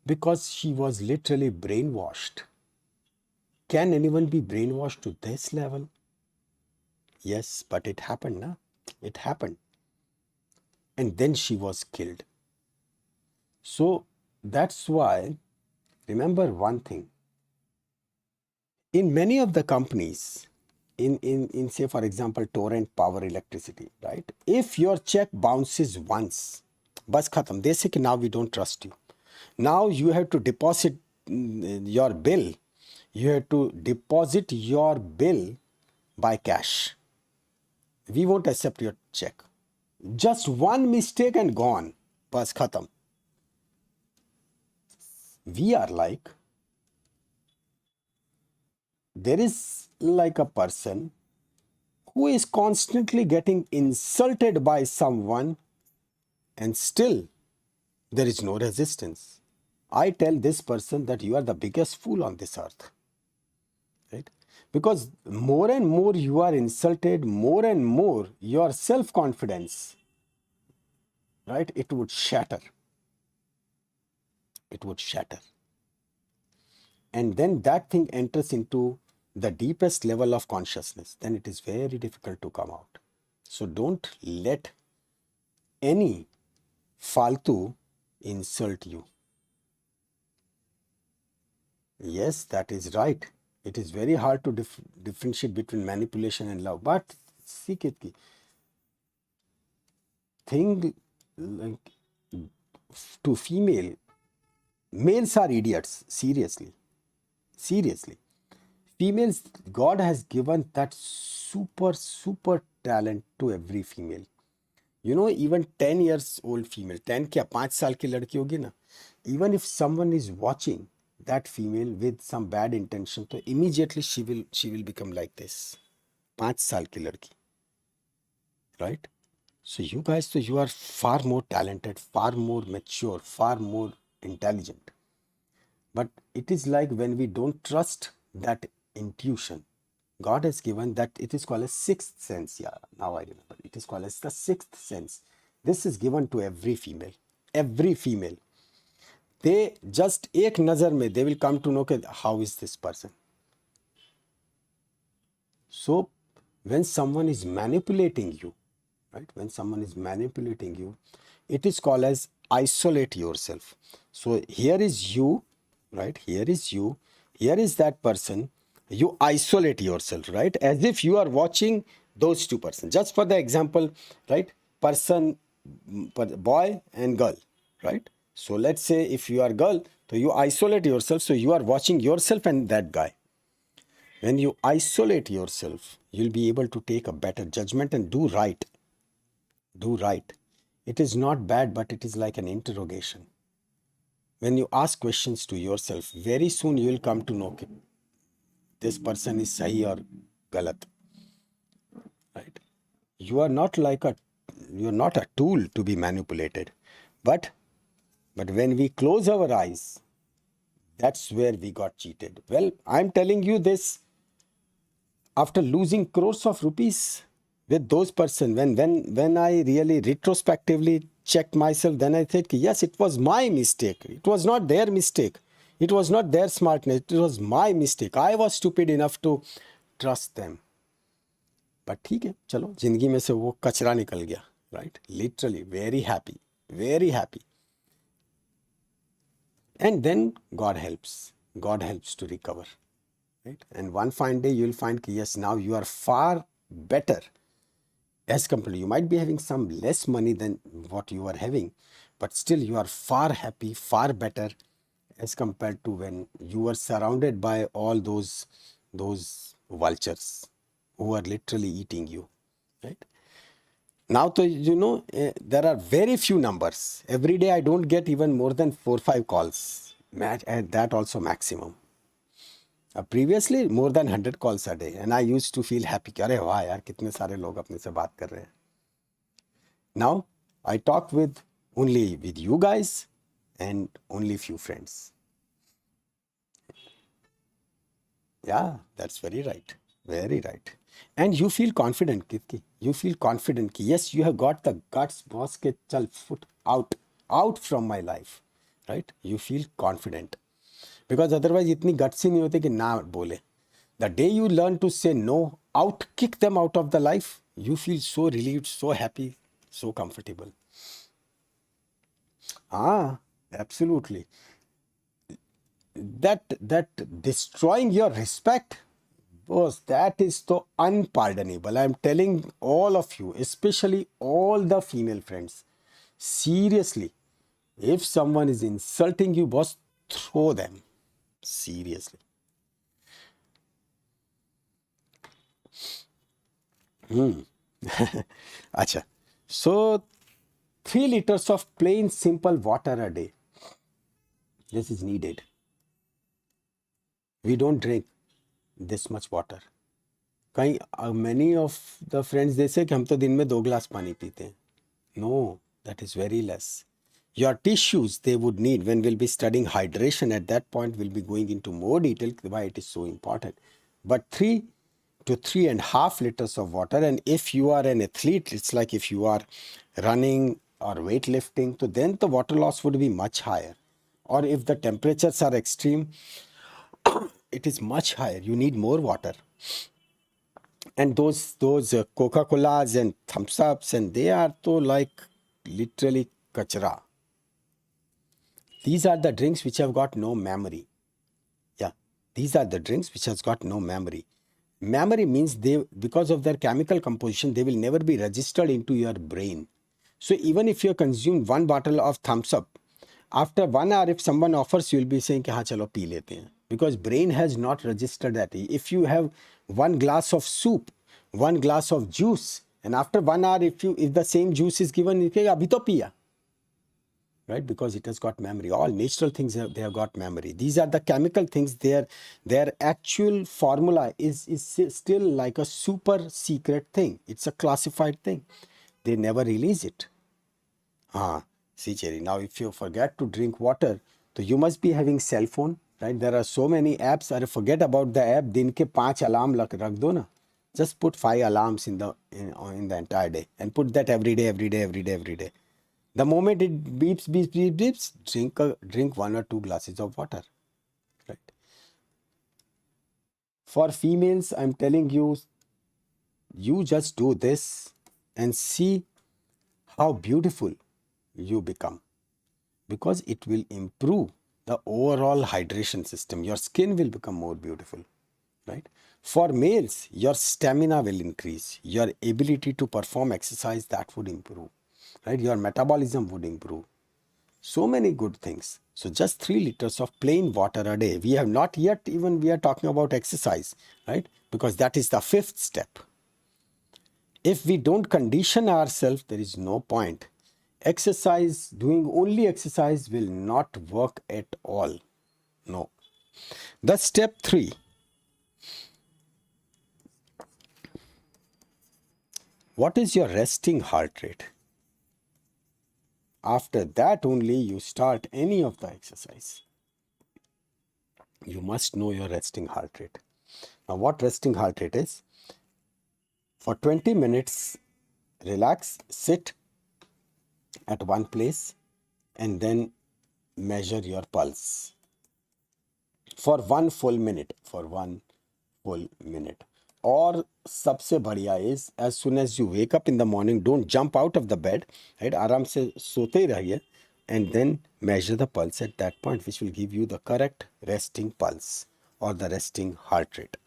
Because she was literally brainwashed. Can anyone be brainwashed to this level? Yes, but it happened, na? It happened. And then she was killed. So that's why, remember one thing. In many of the companies, in say for example Torrent Power Electricity, right? If your check bounces once, bas khatam, they say ki now we don't trust you. Now you have to deposit your bill, you have to deposit your bill by cash. We won't accept your check. Just one mistake and gone. Bas khatam. We are like, there is like a person who is constantly getting insulted by someone and still there is no resistance. I tell this person that you are the biggest fool on this earth. Right? Because more and more you are insulted, more and more your self-confidence, right? It would shatter. It would shatter. And then that thing enters into the deepest level of consciousness. Then it is very difficult to come out. So don't let any faltu insult you. Yes, that is right. It is very hard to differentiate between manipulation and love. But see, Kitki, thing like to female, males are idiots. Seriously, seriously. Females, God has given that super talent to every female. You know, even 10 years old female, 10 क्या 5 साल की लड़की होगी ना, even if someone is watching that female with some bad intention, तो immediately she will become like this. 5 साल की लड़की, right? So you guys, so you are far more talented, far more mature, far more intelligent. But it is like when we don't trust that intuition, God has given that, it is called as sixth sense. Yeah, now I remember. It is called as the sixth sense. This is given to every female. Every female. They just ek nazar mein, they will come to know how is this person. So when someone is manipulating you, right? When someone is manipulating you, it is called as isolate yourself. So here is you, right? Here is you. Here is that person. You isolate yourself, right? As if you are watching those two persons. Just for the example, right? Person, boy and girl, right? So let's say if you are girl, so you isolate yourself. So you are watching yourself and that guy. When you isolate yourself, you'll be able to take a better judgment and do right. Do right. It is not bad, but it is like an interrogation. When you ask questions to yourself, very soon you will come to know this person is sahi or galat. Right? You are not a tool to be manipulated. But when we close our eyes, that's where we got cheated. Well, I'm telling you this after losing crores of rupees with those person. When I really retrospectively checked myself, then I said, yes, it was my mistake. It was not their mistake. It was not their smartness. It was my mistake. I was stupid enough to trust them. But ठीक है, चलो जिंदगी में से वो कचरा निकल गया, right? Literally, very happy, very happy. And then God helps to recover, right? And one fine day you will find that yes, now you are far better as compared. You might be having some less money than what you are having, but still you are far happy, far better as compared to when you were surrounded by all those vultures who are literally eating you, right? Now, there are very few numbers. Every day I don't get even more than 4 or 5 calls. That also maximum. Previously, more than 100 calls a day. And I used to feel happy. अरे वाह यार, कितने सारे लोग अपने से बात कर रहे हैं. Now, I talk only with you guys and only few friends. Yeah, that's very right. Very right. And you feel confident, Kitki. You feel confident. Yes, you have got the guts, boss, ke chal foot out from my life. Right? You feel confident. Because otherwise, itni guts ही नहीं होते कि ना बोले. The day you learn to say no, kick them out of the life, you feel so relieved, so happy, so comfortable. Absolutely. That destroying your respect, boss, that is so unpardonable. I'm telling all of you, especially all the female friends, seriously, if someone is insulting you, boss, throw them. Seriously. Acha. So 3 liters of plain simple water a day. This is needed. We don't drink this much water. Many of the friends they say कि हम तो दिन में 2 glass पानी पीते हैं. No, that is very less. Your tissues they would need when we'll be studying hydration at that point we'll be going into more detail why it is so important. But 3 to 3.5 liters of water, and if you are an athlete, it's like if you are running or weightlifting, so then the water loss would be much higher. Or if the temperatures are extreme, it is much higher. You need more water. And those Coca-Colas and Thumbs Ups, and they are so like literally kachra. These are the drinks which have got no memory. Yeah, these are the drinks which has got no memory. Memory means they, because of their chemical composition, they will never be registered into your brain. So even if you consume 1 bottle of Thumbs Up, after 1 hour, if someone offers, you will be saying, हाँ चलो P लेते हैं. Because brain has not registered that. If you have 1 glass of soup, 1 glass of juice, and after 1 hour, if the same juice is given, you say, अभी तो पिया. Right, because it has got memory. All natural things they have got memory. These are the chemical things. Their actual formula is still like a super secret thing. It's a classified thing. They never release it. See, Cherry. Now, if you forget to drink water, so you must be having cell phone, right? There are so many apps. Or forget about the app. दिन के 5 alarm rakh do na. Just put 5 alarms in the entire day, and put that every day. The moment it beeps, drink 1 or 2 glasses of water, right? For females, I'm telling you, you just do this and see how beautiful you become, because it will improve the overall hydration system. Your skin will become more beautiful, right? For males, your stamina will increase, your ability to perform exercise, that would improve. Right, your metabolism would improve. So many good things. So just 3 liters of plain water a day. We have not yet even we are talking about exercise, right? Because that is the 5th step. If we don't condition ourselves, there is no point. Exercise, doing only exercise will not work at all. No. The step 3. What is your resting heart rate? After that only you start any of the exercise. You must know your resting heart rate. Now what resting heart rate is? For 20 minutes, relax, sit at one place and then measure your pulse. For 1 full minute. Or सबसे बढ़िया is, as soon as you wake up in the morning, don't jump out of the bed, right? आराम से सोते ही रहिए, and then measure the pulse at that point, which will give you the correct resting pulse or the resting heart rate,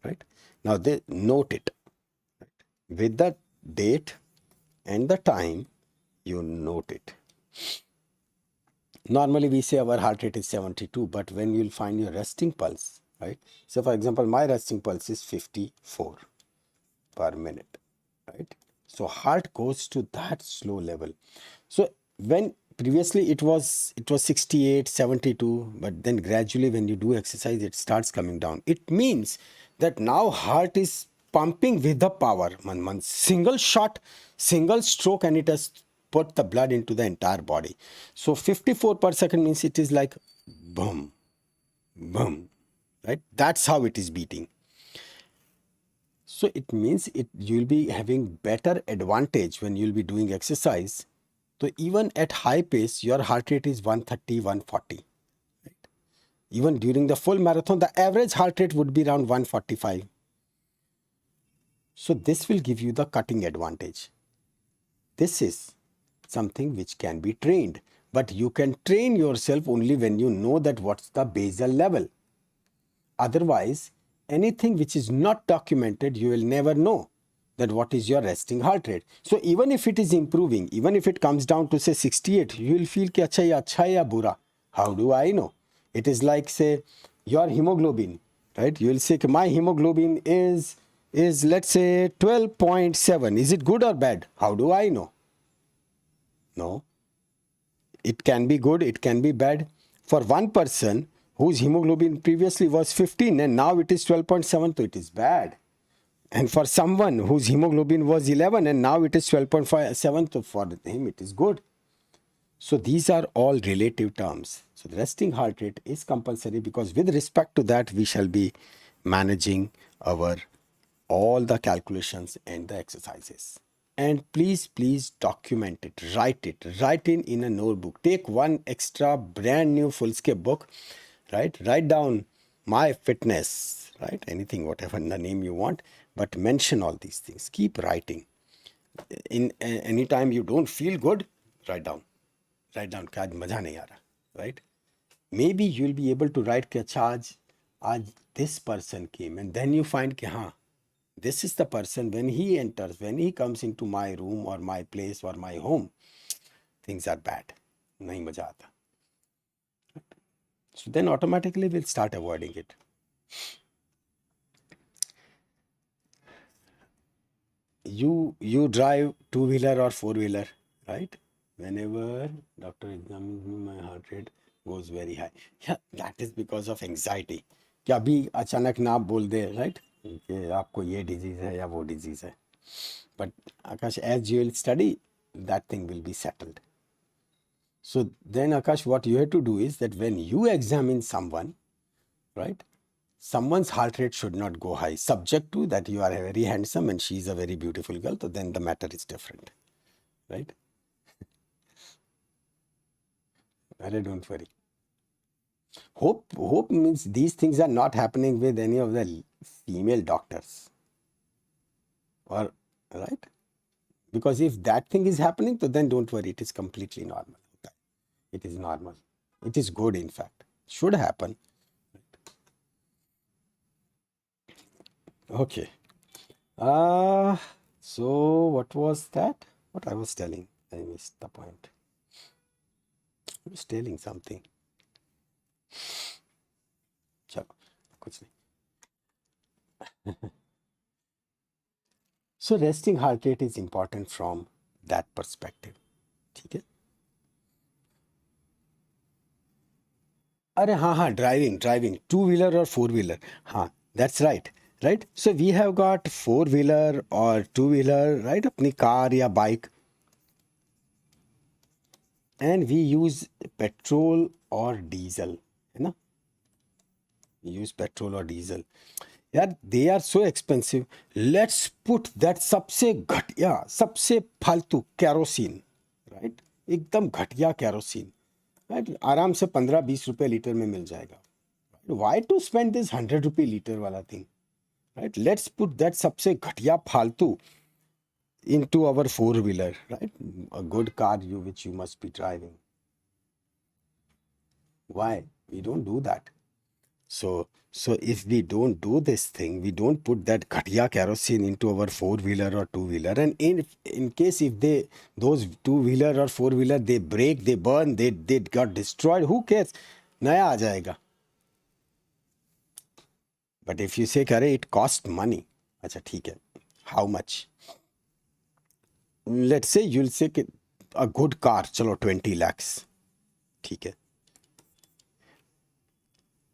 right? Now they note it, right? With the date and the time, you note it. Normally we say our heart rate is 72, but when you'll find your resting pulse, right? So for example, my resting pulse is 54 per minute, right? So heart goes to that slow level. So when previously it was 68, 72, but then gradually when you do exercise, it starts coming down. It means that now heart is pumping with the power. Single shot, single stroke, and it has put the blood into the entire body. So 54 per second means it is like boom, boom, right? That's how it is beating. So it means you'll be having better advantage when you'll be doing exercise. So even at high pace, your heart rate is 130, 140. Right? Even during the full marathon, the average heart rate would be around 145. So this will give you the cutting advantage. This is something which can be trained, but you can train yourself only when you know that what's the basal level. Otherwise, anything which is not documented, you will never know that what is your resting heart rate. So even if it is improving, even if it comes down to say 68, you will feel कि अच्छा या बुरा. How do I know? It is like, say, your hemoglobin, right? You will say my hemoglobin is let's say 12.7. Is it good or bad? How do I know? No, it can be good, it can be bad. For one person whose hemoglobin previously was 15 and now it is 12.7, so it is bad. And for someone whose hemoglobin was 11 and now it is 12.7, so for him it is good. So these are all relative terms. So the resting heart rate is compulsory, because with respect to that we shall be managing our all the calculations and the exercises. And please document it, write in a notebook. Take one extra brand new full-scale book, right? Write down my fitness, right? Anything, whatever the name you want, but mention all these things. Keep writing. In any time you don't feel good, write down कि आज मजा नहीं आ रहा, right? Maybe you'll be able to write कि अच्छा आज this person came, and then you find कि हाँ, this is the person, when he enters, when he comes into my room or my place or my home, things are bad, नहीं मजा आता. So then automatically we'll start avoiding it. You drive two-wheeler or four-wheeler, right? Whenever doctor examines me, my heart rate goes very high. Yeah, that is because of anxiety. कि अभी अचानक ना बोल दे, right? कि आपको ये disease है या वो disease है. But Akash, as you will study, that thing will be settled. So then Akash, what you have to do is that when you examine someone, right? Someone's heart rate should not go high, subject to that you are very handsome and she is a very beautiful girl, so then the matter is different, right? Don't worry. Hope means these things are not happening with any of the female doctors, or right? Because if that thing is happening, so then don't worry, it is completely normal. It is normal. It is good, in fact. Should happen. Okay. So what was that? What I was telling? I missed the point. I was telling something. चलो कुछ नहीं. So resting heart rate is important from that perspective. ठीक है. अरे हाँ, driving, two-wheeler or four-wheeler. हाँ, that's right. Right? So we have got four-wheeler or two-wheeler, right? अपनी car या bike. And we use petrol or diesel, है ना? We use petrol or diesel. यार, they are so expensive. Let's put that सबसे घटिया, सबसे फालतू kerosene, right? एकदम घटिया kerosene, right? आराम से 15-20 रुपए लीटर में मिल जाएगा. Why to spend this 100 रुपए लीटर वाला thing, right? Let's put that सबसे घटिया फालतू into our four-wheeler, right? A good car which you must be driving. Why? We don't do that. So if we don't do this thing, we don't put that ghatiya kerosene into our four-wheeler or two-wheeler, and in case if those two-wheeler or four-wheeler, they break, they burn, they got destroyed, who cares? Naya aa jayega. But if you say, "Kare, it cost money," acha theek hai. How much? Let's say you'll say a good car, chalo 20 lakhs. ठीक है.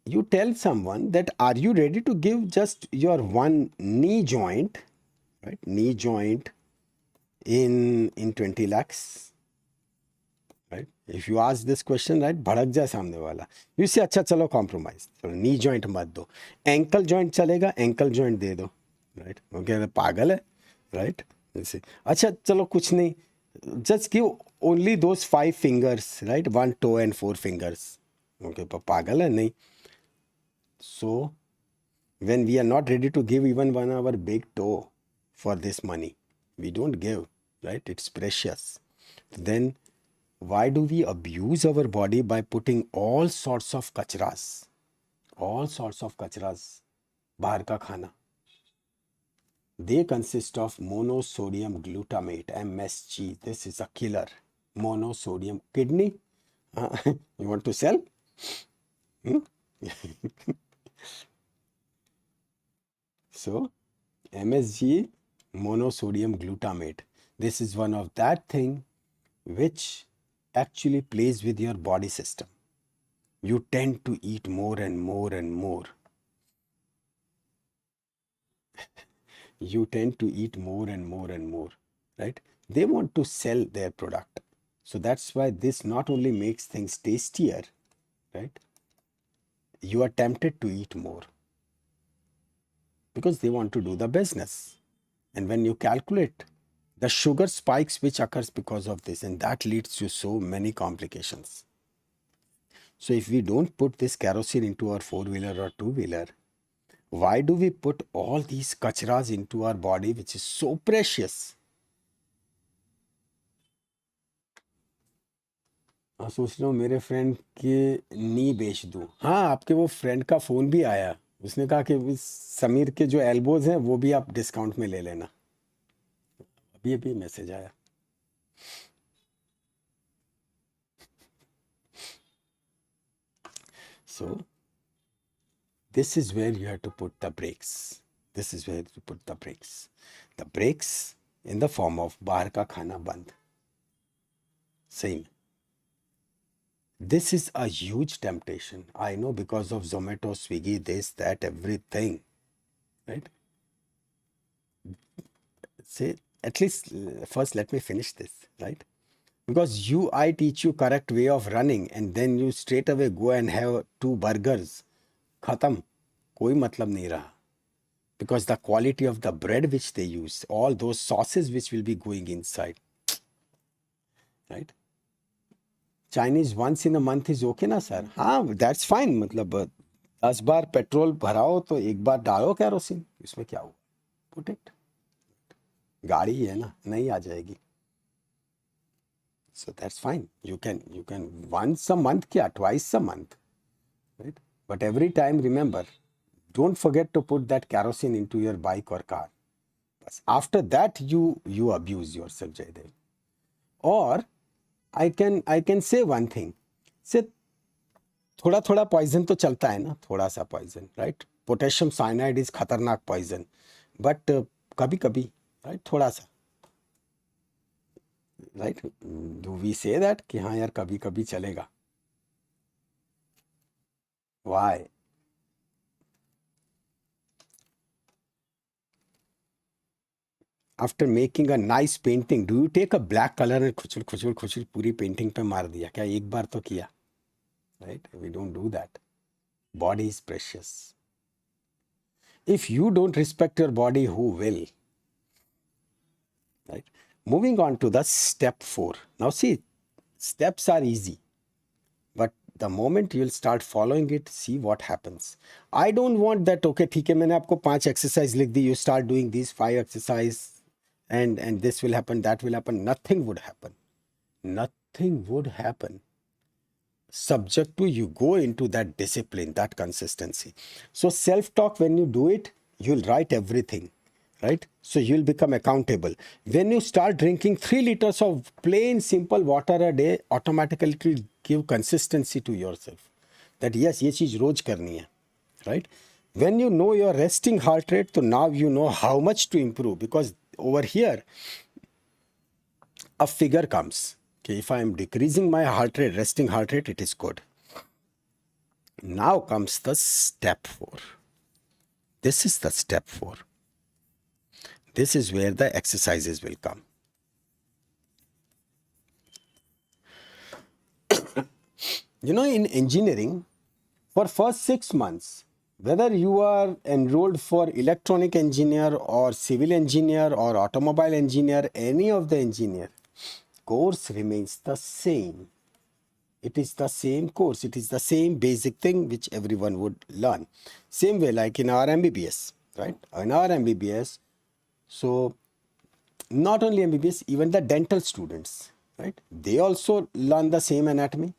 You tell someone that are you ready to give just your one knee joint, right? Knee joint in 20 lakhs, right? If you ask this question, right, भड़क जाए सामने वाला. You say अच्छा चलो compromise, चलो knee joint मत दो, ankle joint चलेगा, ankle joint दे दो, right? Okay, पागल है, right? अच्छा चलो कुछ नहीं, just give only those 5 fingers, right? 1 toe and 4 fingers. Okay, पर पागल है नहीं. So when we are not ready to give even one our big toe for this money, we don't give, right? It's precious. Then why do we abuse our body by putting all sorts of kachras? All sorts of kachras, bahar ka khana. They consist of monosodium glutamate, MSG. This is a killer. Monosodium. Kidney? You want to sell? Hmm? So MSG, monosodium glutamate. This is one of that thing which actually plays with your body system. You tend to eat more and more and more. You tend to eat more and more and more, right? They want to sell their product. So that's why this not only makes things tastier, right? You are tempted to eat more because they want to do the business. And when you calculate the sugar spikes which occurs because of this, and that leads to so many complications. So if we don't put this kerosene into our four-wheeler or two-wheeler, why do we put all these kachras into our body which is so precious? हाँ, सोच रहा हूँ मेरे friend के नी बेच दूँ। हाँ, आपके वो फ्रेंड का फ़ोन भी आया। उसने कहा कि इस समीर के जो एल्बोज हैं वो भी आप डिस्काउंट में ले लेना। अभी अभी मैसेज आया। So this is where you have to put the brakes. This is where you put the brakes. The brakes in the form of बाहर का खाना बंद। सही में। This is a huge temptation. I know because of Zomato, Swiggy, this, that, everything, right? Say, at least first let me finish this, right? Because I teach you correct way of running and then you straight away go and have 2 burgers. Khatam. Koi matlab nahi raha. Because the quality of the bread which they use, all those sauces which will be going inside, right? Chinese once in a month is okay ना sir? हाँ, that's fine. मतलब 10 बार petrol भराओ तो एक बार डालो kerosene, इसमें क्या हुआ? Put it. गाड़ी है ना, नहीं आ जाएगी. So that's fine. You can once a month क्या, twice a month, right? But every time remember, don't forget to put that kerosene into your bike or car. After that you abuse yourself, Jaydev. Or I can say one thing. Say थोड़ा थोड़ा poison तो चलता है ना, थोड़ा सा poison, right? Potassium cyanide is खतरनाक poison, but कभी कभी, राइट, थोड़ा सा, right? Do we say that कि हाँ यार कभी कभी चलेगा? Why? After making a nice painting do you take a black colour and खुचल खुचल खुचल पूरी पेंटिंग पे मार दिया क्या? एक बार तो किया, right? We don't do that. Body is precious. If you don't respect your body, who will? Right? Moving on to the step 4. Now see, steps are easy, but the moment you'll start following it, see what happens. I don't want that, okay, ठीक है मैंने आपको 5 exercise लिख दी, you start doing these 5 exercise and this will happen, that will happen. Nothing would happen. Nothing would happen. Subject to you go into that discipline, that consistency. So self-talk, when you do it, you'll write everything, right? So you'll become accountable. When you start drinking 3 liters of plain simple water a day, automatically it will give consistency to yourself that yes, ये चीज रोज करनी है, right? When you know your resting heart rate, so now you know how much to improve, because over here a figure comes. Okay, if I am decreasing my heart rate, resting heart rate, it is good. Now comes the step 4. This is the step 4. This is where the exercises will come. You know, in engineering, for first 6 months, whether you are enrolled for electronic engineer or civil engineer or automobile engineer, any of the engineer, course remains the same. It is the same course. It is the same basic thing which everyone would learn. Same way like in our MBBS, right? In our MBBS, so not only MBBS, even the dental students, right? They also learn the same anatomy,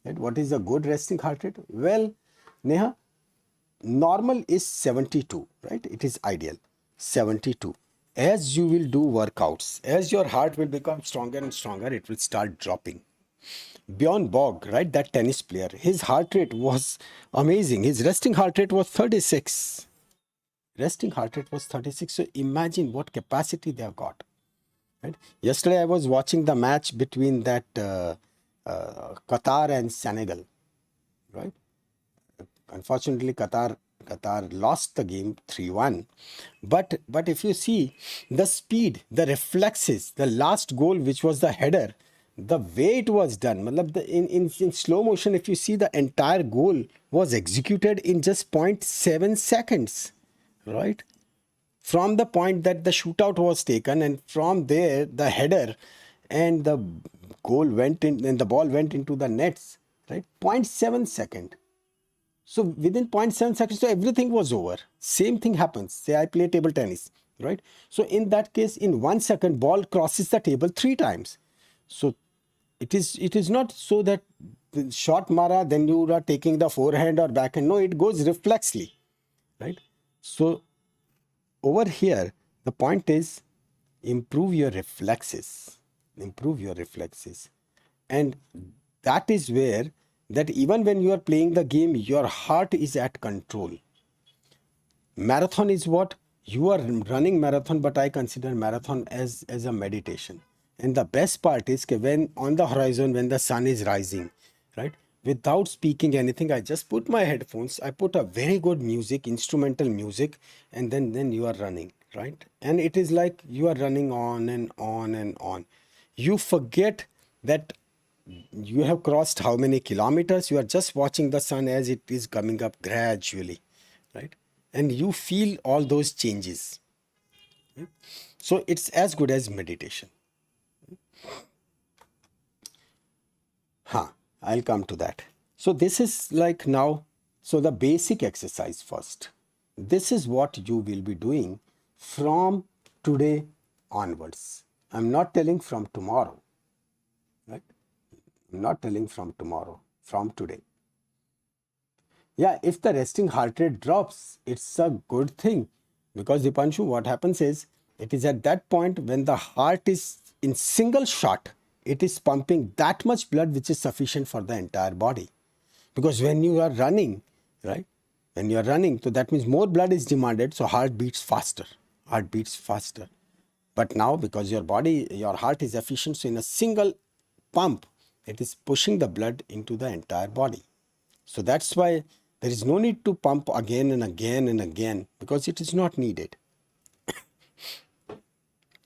right? What is the good resting heart rate? Well, Neha, normal is 72, right? It is ideal, 72. As you will do workouts, as your heart will become stronger and stronger, it will start dropping. Bjorn Borg, right, that tennis player, his heart rate was amazing. His resting heart rate was 36. Resting heart rate was 36. So imagine what capacity they have got. Right? Yesterday I was watching the match between that Qatar and Senegal. Right? Unfortunately, Qatar lost the game 3-1. But if you see the speed, the reflexes, the last goal, which was the header, the way it was done, in slow motion, if you see, the entire goal was executed in just zero point 0.7 seconds, right? From the point that the shootout was taken, and from there the header and the goal went in, and the ball went into the nets, right? 0.7 second. So within 0.7 seconds, so everything was over. Same thing happens. Say I play table tennis, right? So in that case, in 1 second, ball crosses the table 3 times. So it is not so that the shot mara, then you are taking the forehand or backhand. No, it goes reflexly, right? So over here, the point is improve your reflexes. Improve your reflexes. And that is where that even when you are playing the game, your heart is at control. Marathon is what? You are running marathon, but I consider marathon as a meditation. And the best part is when on the horizon, when the sun is rising, right? Without speaking anything, I just put my headphones, I put a very good music, instrumental music, and then you are running, right? And it is like you are running on and on and on. You forget that you have crossed how many kilometers. You are just watching the sun as it is coming up gradually, right? And you feel all those changes. So it's as good as meditation. I'll come to that. So this is like now, so the basic exercise first. This is what you will be doing from today onwards. I'm not telling from tomorrow, right? I'm not telling from tomorrow, from today. Yeah, if the resting heart rate drops, it's a good thing, because Dipanshu, what happens is, it is at that point when the heart is in single shot, it is pumping that much blood which is sufficient for the entire body. Because when you are running, right? When you are running, so that means more blood is demanded, so heart beats faster. Heart beats faster. But now, because your body, your heart is efficient, so in a single pump, it is pushing the blood into the entire body. So that's why there is no need to pump again and again and again, because it is not needed.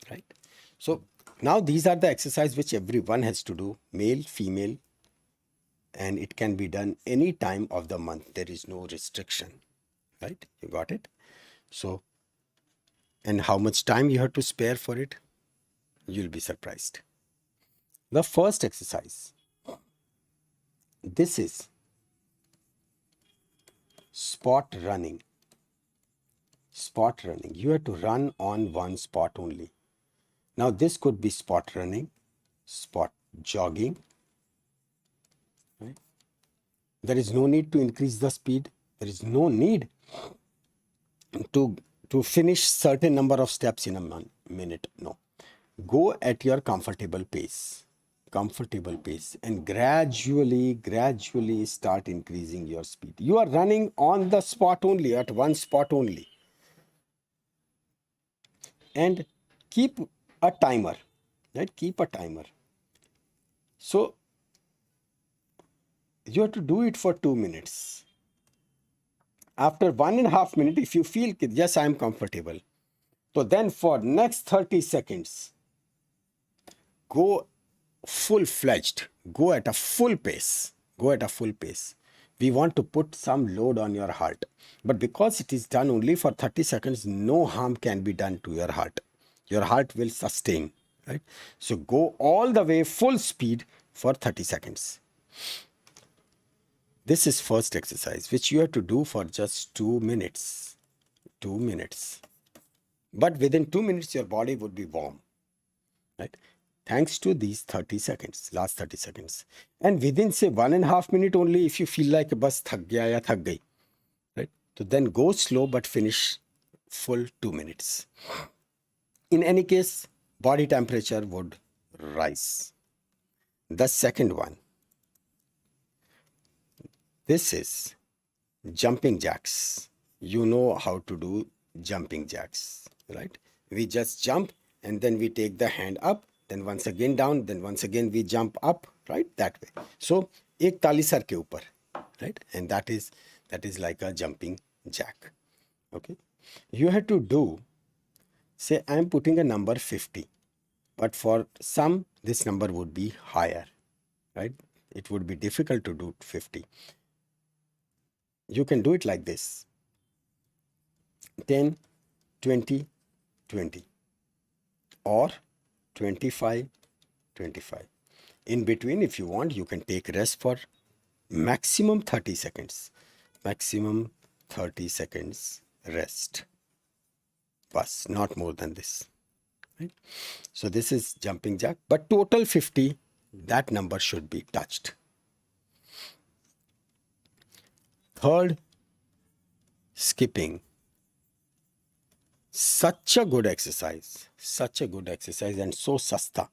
Right? So now these are the exercises which everyone has to do, male, female, and it can be done any time of the month. There is no restriction. Right? You got it? So, and how much time you have to spare for it, you'll be surprised. The first exercise, this is spot running. Spot running. You have to run on one spot only. Now this could be spot running, spot jogging. Right? There is no need to increase the speed. There is no need to finish certain number of steps in a minute. No. Go at your comfortable pace. Comfortable pace, and gradually start increasing your speed. You are running on the spot only, at one spot only. And keep a timer, right? Keep a timer. So you have to do it for 2 minutes. After 1.5 minutes, if you feel, yes, I am comfortable, so then for next 30 seconds, go full-fledged, go at a full pace, go at a full pace. We want to put some load on your heart, but because it is done only for 30 seconds, no harm can be done to your heart. Your heart will sustain, right? So go all the way full speed for 30 seconds. This is first exercise, which you have to do for just 2 minutes. 2 minutes. But within 2 minutes, your body would be warm, right? Thanks to these 30 seconds, last 30 seconds. And within, say, 1.5 minutes only, if you feel like bas thak gaya ya thak gayi, right? So then go slow, but finish full 2 minutes. In any case, body temperature would rise. The second one, this is jumping jacks. You know how to do jumping jacks, right? We just jump and then we take the hand up, then once again down, then once again we jump up, right? That way. So एक ताली sir के ऊपर, right? And that is like a jumping jack. Okay. You have to do, say I am putting a number 50, but for some this number would be higher, right? It would be difficult to do 50. You can do it like this: 10, 20, 20, or 25, 25. In between, if you want, you can take rest for maximum 30 seconds. Maximum 30 seconds rest. Bas, not more than this. Right? So this is jumping jack, but total 50, that number should be touched. Third, skipping. Such a good exercise, and so sasta.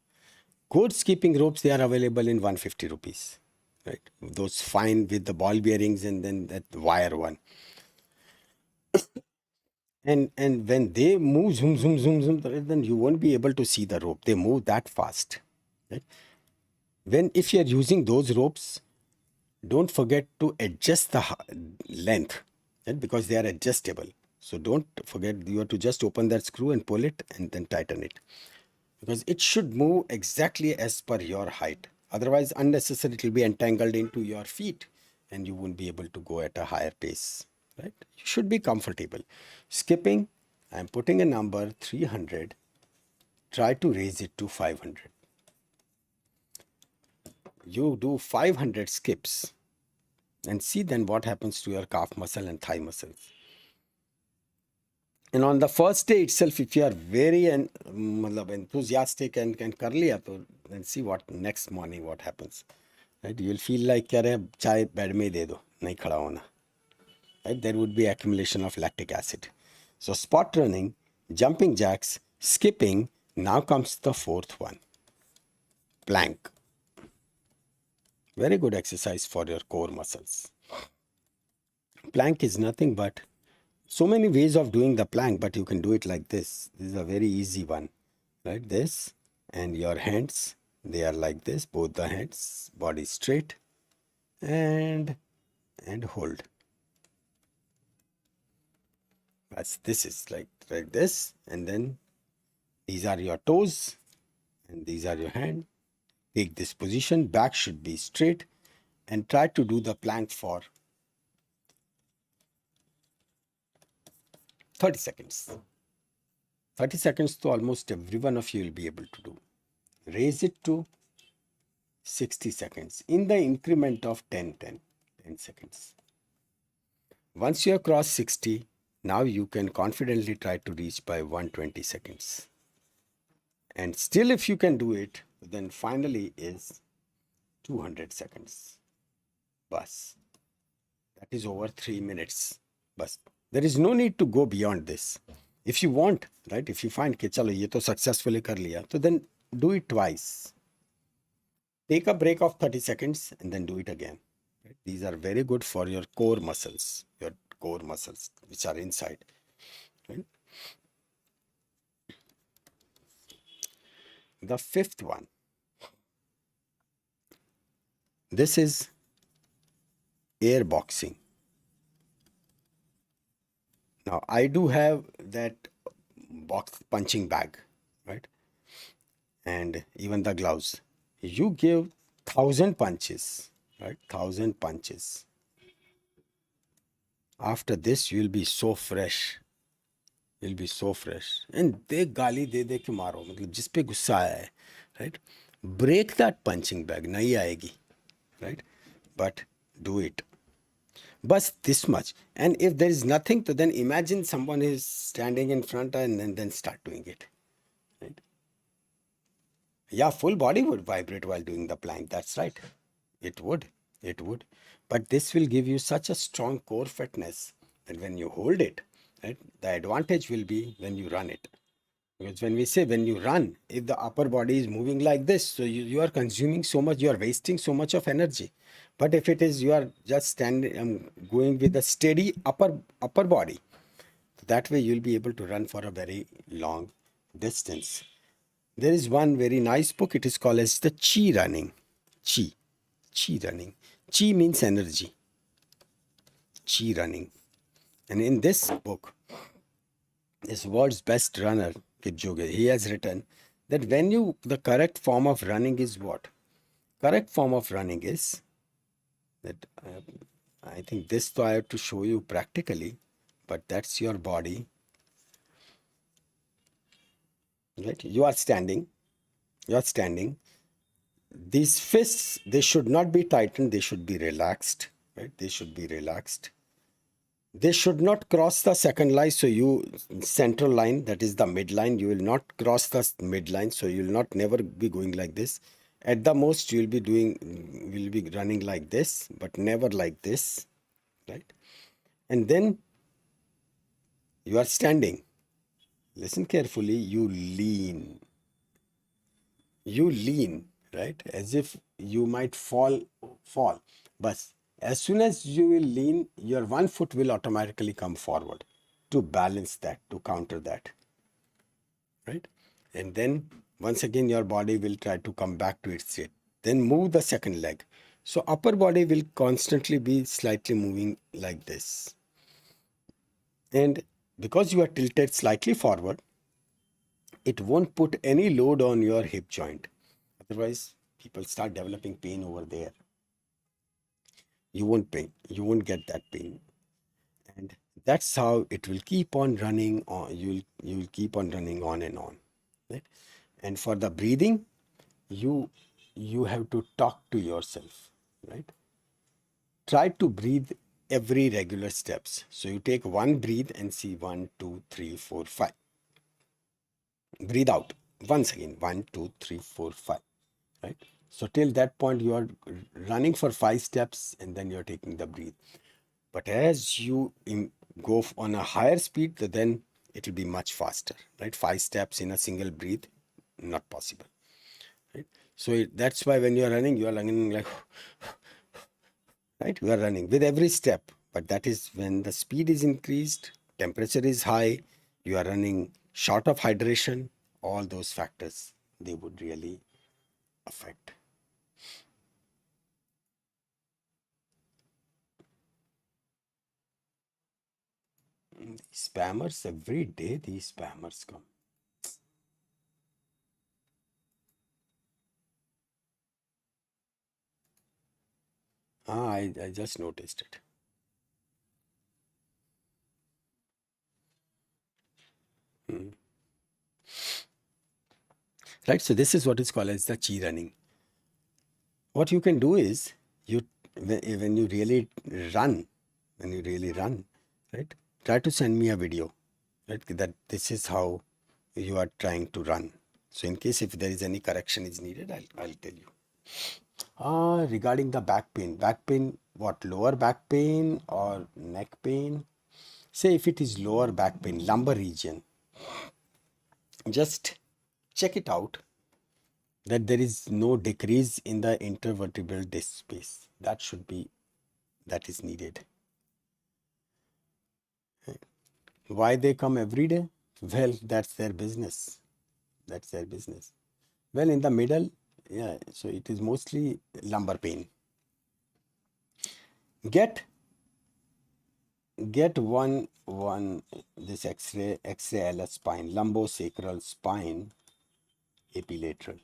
Good skipping ropes, they are available in 150 rupees, right? Those fine with the ball bearings and then that wire one. And when they move, zoom, zoom, zoom, zoom, then you won't be able to see the rope. They move that fast, right? If you're using those ropes, don't forget to adjust the length, right? Because they are adjustable. So don't forget, you have to just open that screw and pull it and then tighten it. Because it should move exactly as per your height. Otherwise, unnecessarily it will be entangled into your feet and you won't be able to go at a higher pace, right? You should be comfortable. Skipping, I'm putting a number 300. Try to raise it to 500. You do 500 skips and see then what happens to your calf muscle and thigh muscles. And on the first day itself, if you are very enthusiastic and can kar liya, then see what next morning what happens. Right? You'll feel like chai bed mein de do, nahi khada hona. Right? There would be accumulation of lactic acid. So spot running, jumping jacks, skipping. Now comes the fourth one, plank. Very good exercise for your core muscles. Plank is nothing but so many ways of doing the plank, but you can do it like this. This is a very easy one, right? This, and your hands, they are like this, both the hands, body straight, and hold. This is like this, and then these are your toes, and these are your hand. Take this position, back should be straight, and try to do the plank for 30 seconds. 30 seconds to almost every one of you will be able to do. Raise it to 60 seconds in the increment of 10 seconds. Once you have crossed 60, now you can confidently try to reach by 120 seconds. And still if you can do it, then finally is 200 seconds. Bas. That is over 3 minutes. Bas. There is no need to go beyond this. If you want, right? If you find कि चलो ये तो successfully कर लिया, so then do it twice. Take a break of 30 seconds and then do it again. Right? These are very good for your core muscles which are inside. Right? The fifth one. This is air boxing. Now, I do have that box punching bag, right? And even the gloves. You give 1,000 punches, right? 1,000 punches. After this, you'll be so fresh. You'll be so fresh. And they गाली दे के मारो, मतलब जिस पे गुस्सा आया है, right? Break that punching bag, नहीं आएगी, right? But do it. But this much. And if there is nothing, to then imagine someone is standing in front and then start doing it. Right? Yeah, full body would vibrate while doing the plank. That's right. It would. But this will give you such a strong core fitness that when you hold it, right, the advantage will be when you run it. Because when we say when you run, if the upper body is moving like this, so you are consuming so much, you are wasting so much of energy. But if it is you are just standing, going with a steady upper body, that way you'll be able to run for a very long distance. There is one very nice book. It is called as the Chi running. Chi, Chi running. Chi means energy. Chi running. And in this book, this world's best runner, Kipchoge, he has written that the correct form of running is what? Correct form of running is that I think this though I have to show you practically, but that's your body, right? You are standing. These fists, they should not be tightened, they should be relaxed, right? They should be relaxed. They should not cross the second line. So central line, that is the midline, you will not cross the midline. So you will not never be going like this. At the most, you will be running like this, but never like this, right? And then you are standing. Listen carefully. You lean, right? As if you might fall. But as soon as you will lean, your one foot will automatically come forward to balance that, to counter that, right? And then once again, your body will try to come back to its state. Then move the second leg. So upper body will constantly be slightly moving like this. And because you are tilted slightly forward, it won't put any load on your hip joint. Otherwise, people start developing pain over there. You won't get that pain. And that's how it will keep on running on. You'll keep on running on and on. Right? And for the breathing, you have to talk to yourself, right? Try to breathe every regular steps. So you take one breathe and see 1, 2, 3, 4, 5. Breathe out once again 1, 2, 3, 4, 5. Right? So till that point you are running for 5 steps and then you're taking the breathe. But as you go on a higher speed, then it will be much faster, right? 5 steps in a single breath, not possible, right? So that's why when you are running like, right? You are running with every step, but that is when the speed is increased, temperature is high, you are running short of hydration, all those factors, they would really affect. Spammers, every day these spammers come. I just noticed it. Right, so this is what is called as the chi running. What you can do is when you really run, right? Try to send me a video, right? That this is how you are trying to run. So in case if there is any correction is needed, I'll tell you. Regarding the back pain, what, lower back pain or neck pain? Say if it is lower back pain, lumbar region, just check it out that there is no decrease in the intervertebral disc space. That is needed. Why they come every day? Well, that's their business. Well, in the middle, yeah, so it is mostly lumbar pain. Get one this X-ray LS spine, lumbosacral spine, epilateral.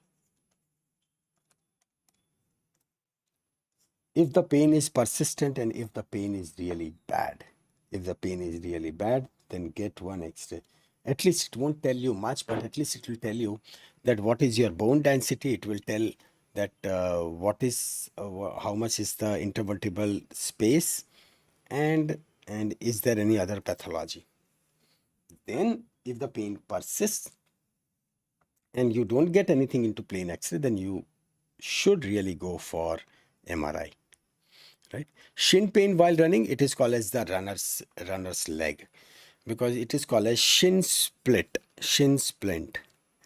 If the pain is persistent and if the pain is really bad, then get one X-ray. At least it won't tell you much, but at least it will tell you that what is your bone density. It will tell that how much is the intervertebral space, and is there any other pathology. Then if the pain persists and you don't get anything into plain X-ray, then you should really go for MRI. Right? Shin pain while running, it is called as the runner's leg. because it is called a shin splint,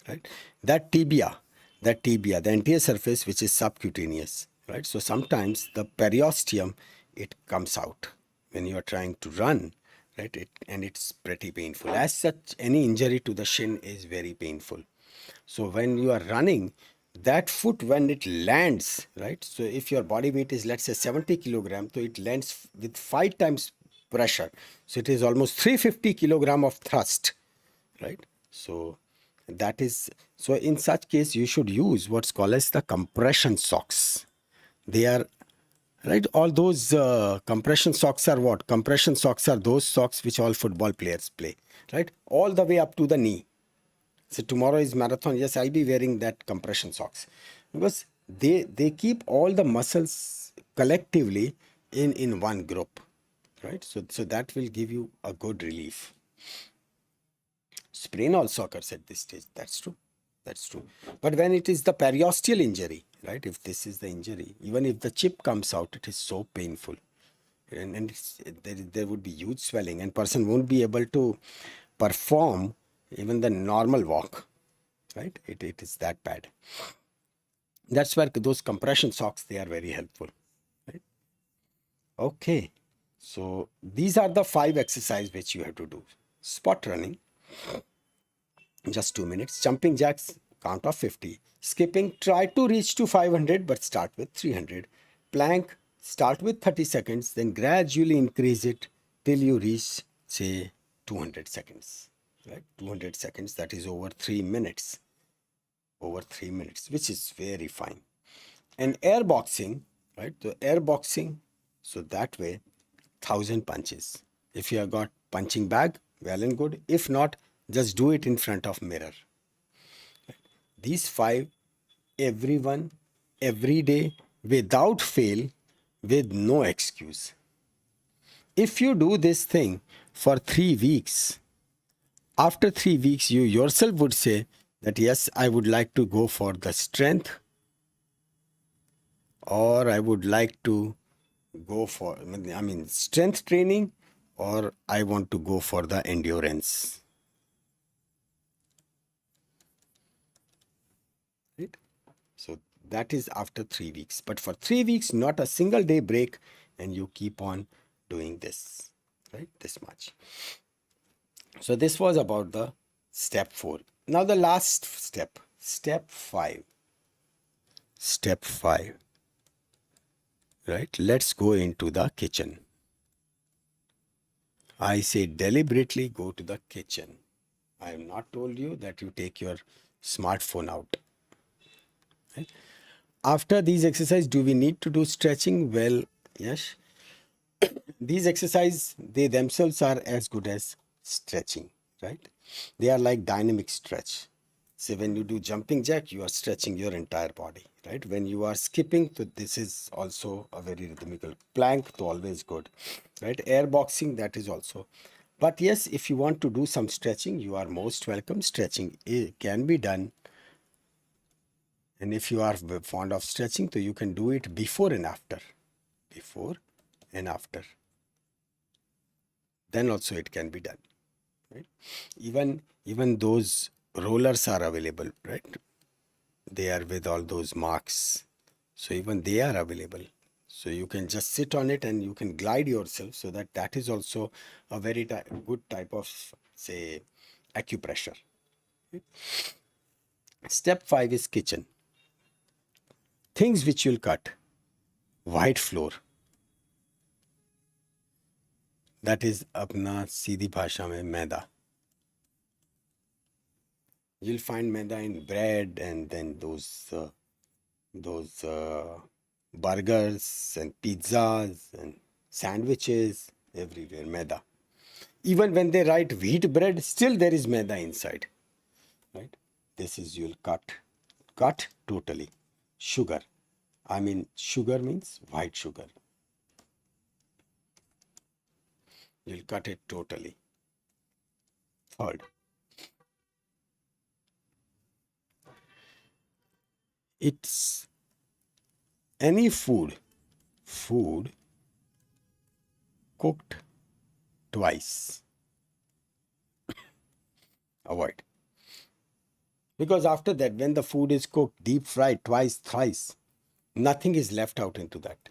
right? That tibia, the anterior surface which is subcutaneous, right? So sometimes the periosteum, it comes out when you are trying to run, right? And it's pretty painful. As such, any injury to the shin is very painful. So when you are running, that foot, when it lands, right? So if your body weight is, let's say, 70 kilogram, so it lands with 5 times pressure. So it is almost 350 kilogram of thrust, right? So that is, so in such case, you should use what's called as the compression socks. They are, right? All those compression socks are what? Compression socks are those socks which all football players play, right? All the way up to the knee. So tomorrow is marathon. Yes, I'll be wearing that compression socks because they keep all the muscles collectively in one group, right? So that will give you a good relief. Sprain also occurs at this stage. That's true. That's true. But when it is the periosteal injury, right? If this is the injury, even if the chip comes out, it is so painful. And there would be huge swelling, and person won't be able to perform even the normal walk, right? It is that bad. That's where those compression socks, they are very helpful, right? Okay, so these are the 5 exercises which you have to do. Spot running, just 2 minutes. Jumping jacks, count of 50. Skipping, try to reach to 500 but start with 300. Plank, start with 30 seconds, then gradually increase it till you reach, say, 200 seconds, right? 200 seconds, that is over 3 minutes. Over 3 minutes, which is very fine. And air boxing, right? The air boxing, so that way, 1,000 punches. If you have got punching bag, well and good. If not, just do it in front of mirror. These 5, everyone, every day, without fail, with no excuse. If you do this thing for 3 weeks, after 3 weeks, you yourself would say that yes, I would like to go for the strength, or I would like to go for, I mean, strength training, or I want to go for the endurance. Right? So that is after 3 weeks. But for 3 weeks, not a single day break, and you keep on doing this, right? This much. So this was about the step 4. Now the last step, step 5. Step 5. Right? Let's go into the kitchen. I say deliberately go to the kitchen. I have not told you that you take your smartphone out. Right? After these exercises, do we need to do stretching? Well, yes. These exercises, they themselves are as good as stretching, right? They are like dynamic stretch. So when you do jumping jack, you are stretching your entire body, right? When you are skipping, so this is also a very rhythmical. Plank, so always good, right? Air boxing, that is also. But yes, if you want to do some stretching, you are most welcome. Stretching can be done. And if you are fond of stretching, so you can do it before and after. Before and after. Then also it can be done, right? Even those rollers are available, right? They are with all those marks, so even they are available. So you can just sit on it and you can glide yourself, so that is also a very good type of, say, acupressure. Step 5 is kitchen. Things which you'll cut: white flour, that is अपना सीधी भाषा में मैदा. You'll find maida in bread, and then those burgers and pizzas and sandwiches, everywhere maida. Even when they write wheat bread, still there is maida inside, right? This is, you'll cut totally. Sugar, I mean, sugar means white sugar. You'll cut it totally. Third, it's any food cooked twice. avoid. Because after that, when the food is cooked, deep fried twice, thrice, nothing is left out into that.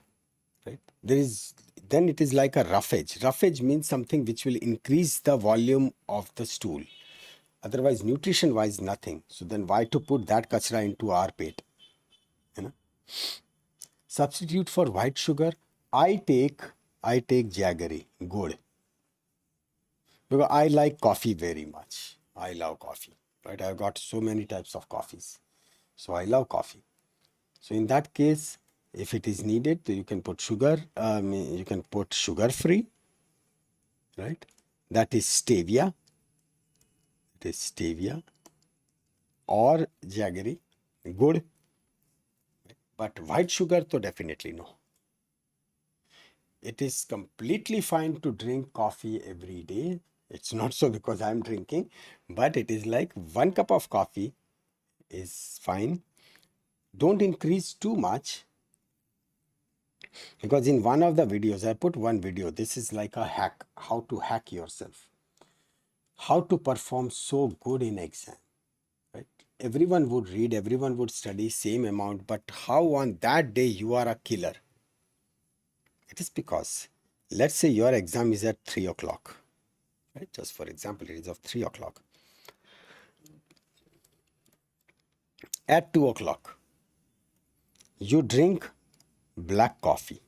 Right? Then it is like a roughage. Roughage means something which will increase the volume of the stool. Otherwise, nutrition wise, nothing. So then why to put that kachra into our plate? You know? Substitute for white sugar. I take jaggery, good. Because I like coffee very much. I love coffee. Right? I've got so many types of coffees. So I love coffee. So in that case, if it is needed, you can put sugar. You can put sugar free, right? That is stevia. It is stevia or jaggery, good. But white sugar, to definitely no. It is completely fine to drink coffee every day. It's not so because I'm drinking, but it is like 1 cup of coffee is fine. Don't increase too much. Because in one of the videos, I put one video, this is like a hack, how to hack yourself, how to perform so good in exam, right? Everyone would read, everyone would study same amount, but how on that day you are a killer? It is because, let's say your exam is at 3 o'clock, right? Just for example, it is of 3 o'clock. At 2 o'clock, you drink black coffee.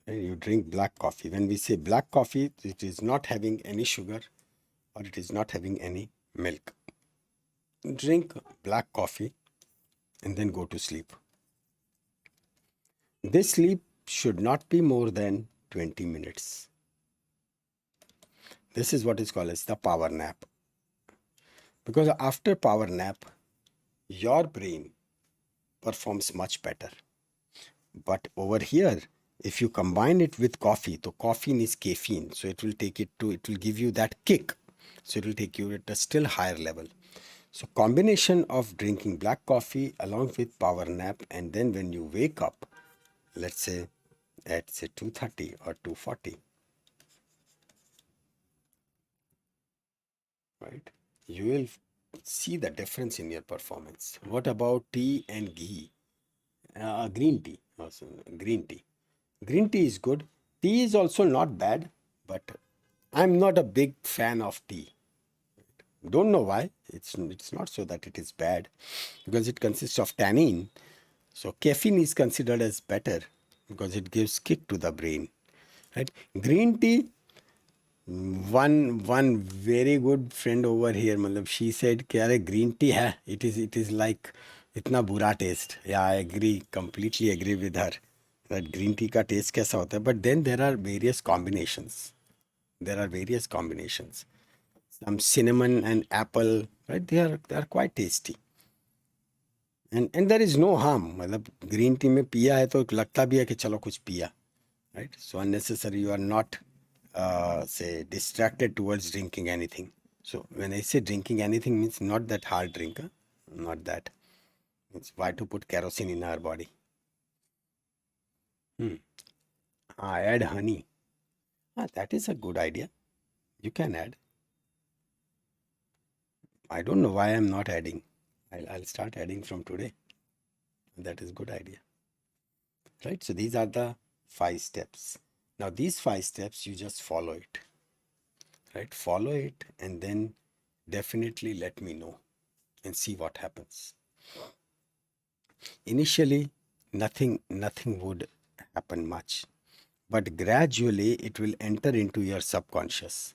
You drink black coffee. When we say black coffee, it is not having any sugar or it is not having any milk. Drink black coffee and then go to sleep. This sleep should not be more than 20 minutes. This is what is called as the power nap. Because after power nap, your brain performs much better. But over here, if you combine it with coffee, so caffeine is caffeine, so it will give you that kick. So it will take you at a still higher level. So combination of drinking black coffee along with power nap, and then when you wake up, let's say at 2:30 or 2:40, right? You will see the difference in your performance. What about tea and ghee? Green tea. Also, green tea. Green tea is good. Tea is also not bad, but I'm not a big fan of tea. Don't know why. It's not so that it is bad, because it consists of tannin. So caffeine is considered as better because it gives kick to the brain. Right? Green tea. One very good friend over here, मतलब she said कि अरे green tea है, it is like इतना बुरा taste. Yeah, I agree, completely agree with her that green tea का taste कैसा होता है. But then there are various combinations. Some cinnamon and apple, right? They are quite tasty. And there is no harm. मतलब green tea में पिया है तो लगता भी है कि चलो कुछ पिया, right? So unnecessary, you are not say distracted towards drinking anything. So when I say drinking anything, means not that hard drink, not that. It's why to put kerosene in our body. Add honey. That is a good idea. You can add. I don't know why I'm not adding. I'll start adding from today. That is good idea. Right? So these are the 5 steps. Now these 5 steps, you just follow it. Right? Follow it and then definitely let me know and see what happens. Initially, nothing would happen much, but gradually it will enter into your subconscious,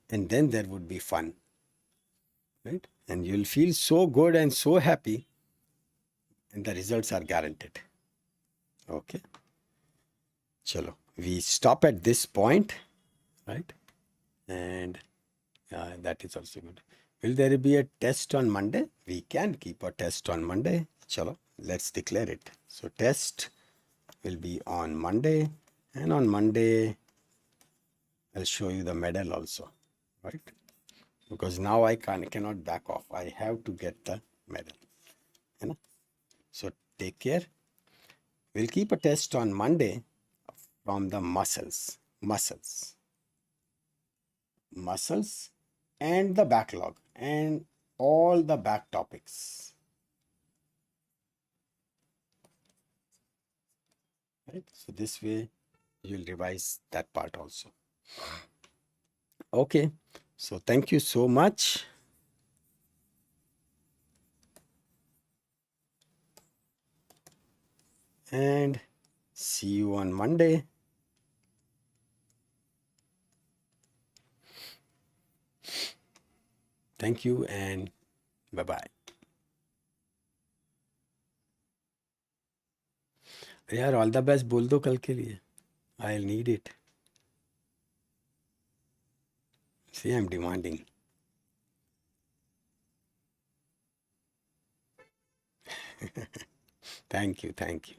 and then there would be fun, right? And you'll feel so good and so happy, and the results are guaranteed. Okay, chalo, we stop at this point, right? And that is also good. Will there be a test on Monday? We can keep a test on Monday. Chalo, let's declare it. So test will be on Monday, and on Monday I'll show you the medal also, right? Because now I cannot back off. I have to get the medal. You know? So take care. We'll keep a test on Monday from the muscles. and the backlog and all the back topics. Right? So this way you'll revise that part also. Okay, so thank you so much. And see you on Monday. Thank you and bye-bye. यार all the best बोल दो कल के लिए. I'll need it. See, I'm demanding. Thank you, thank you.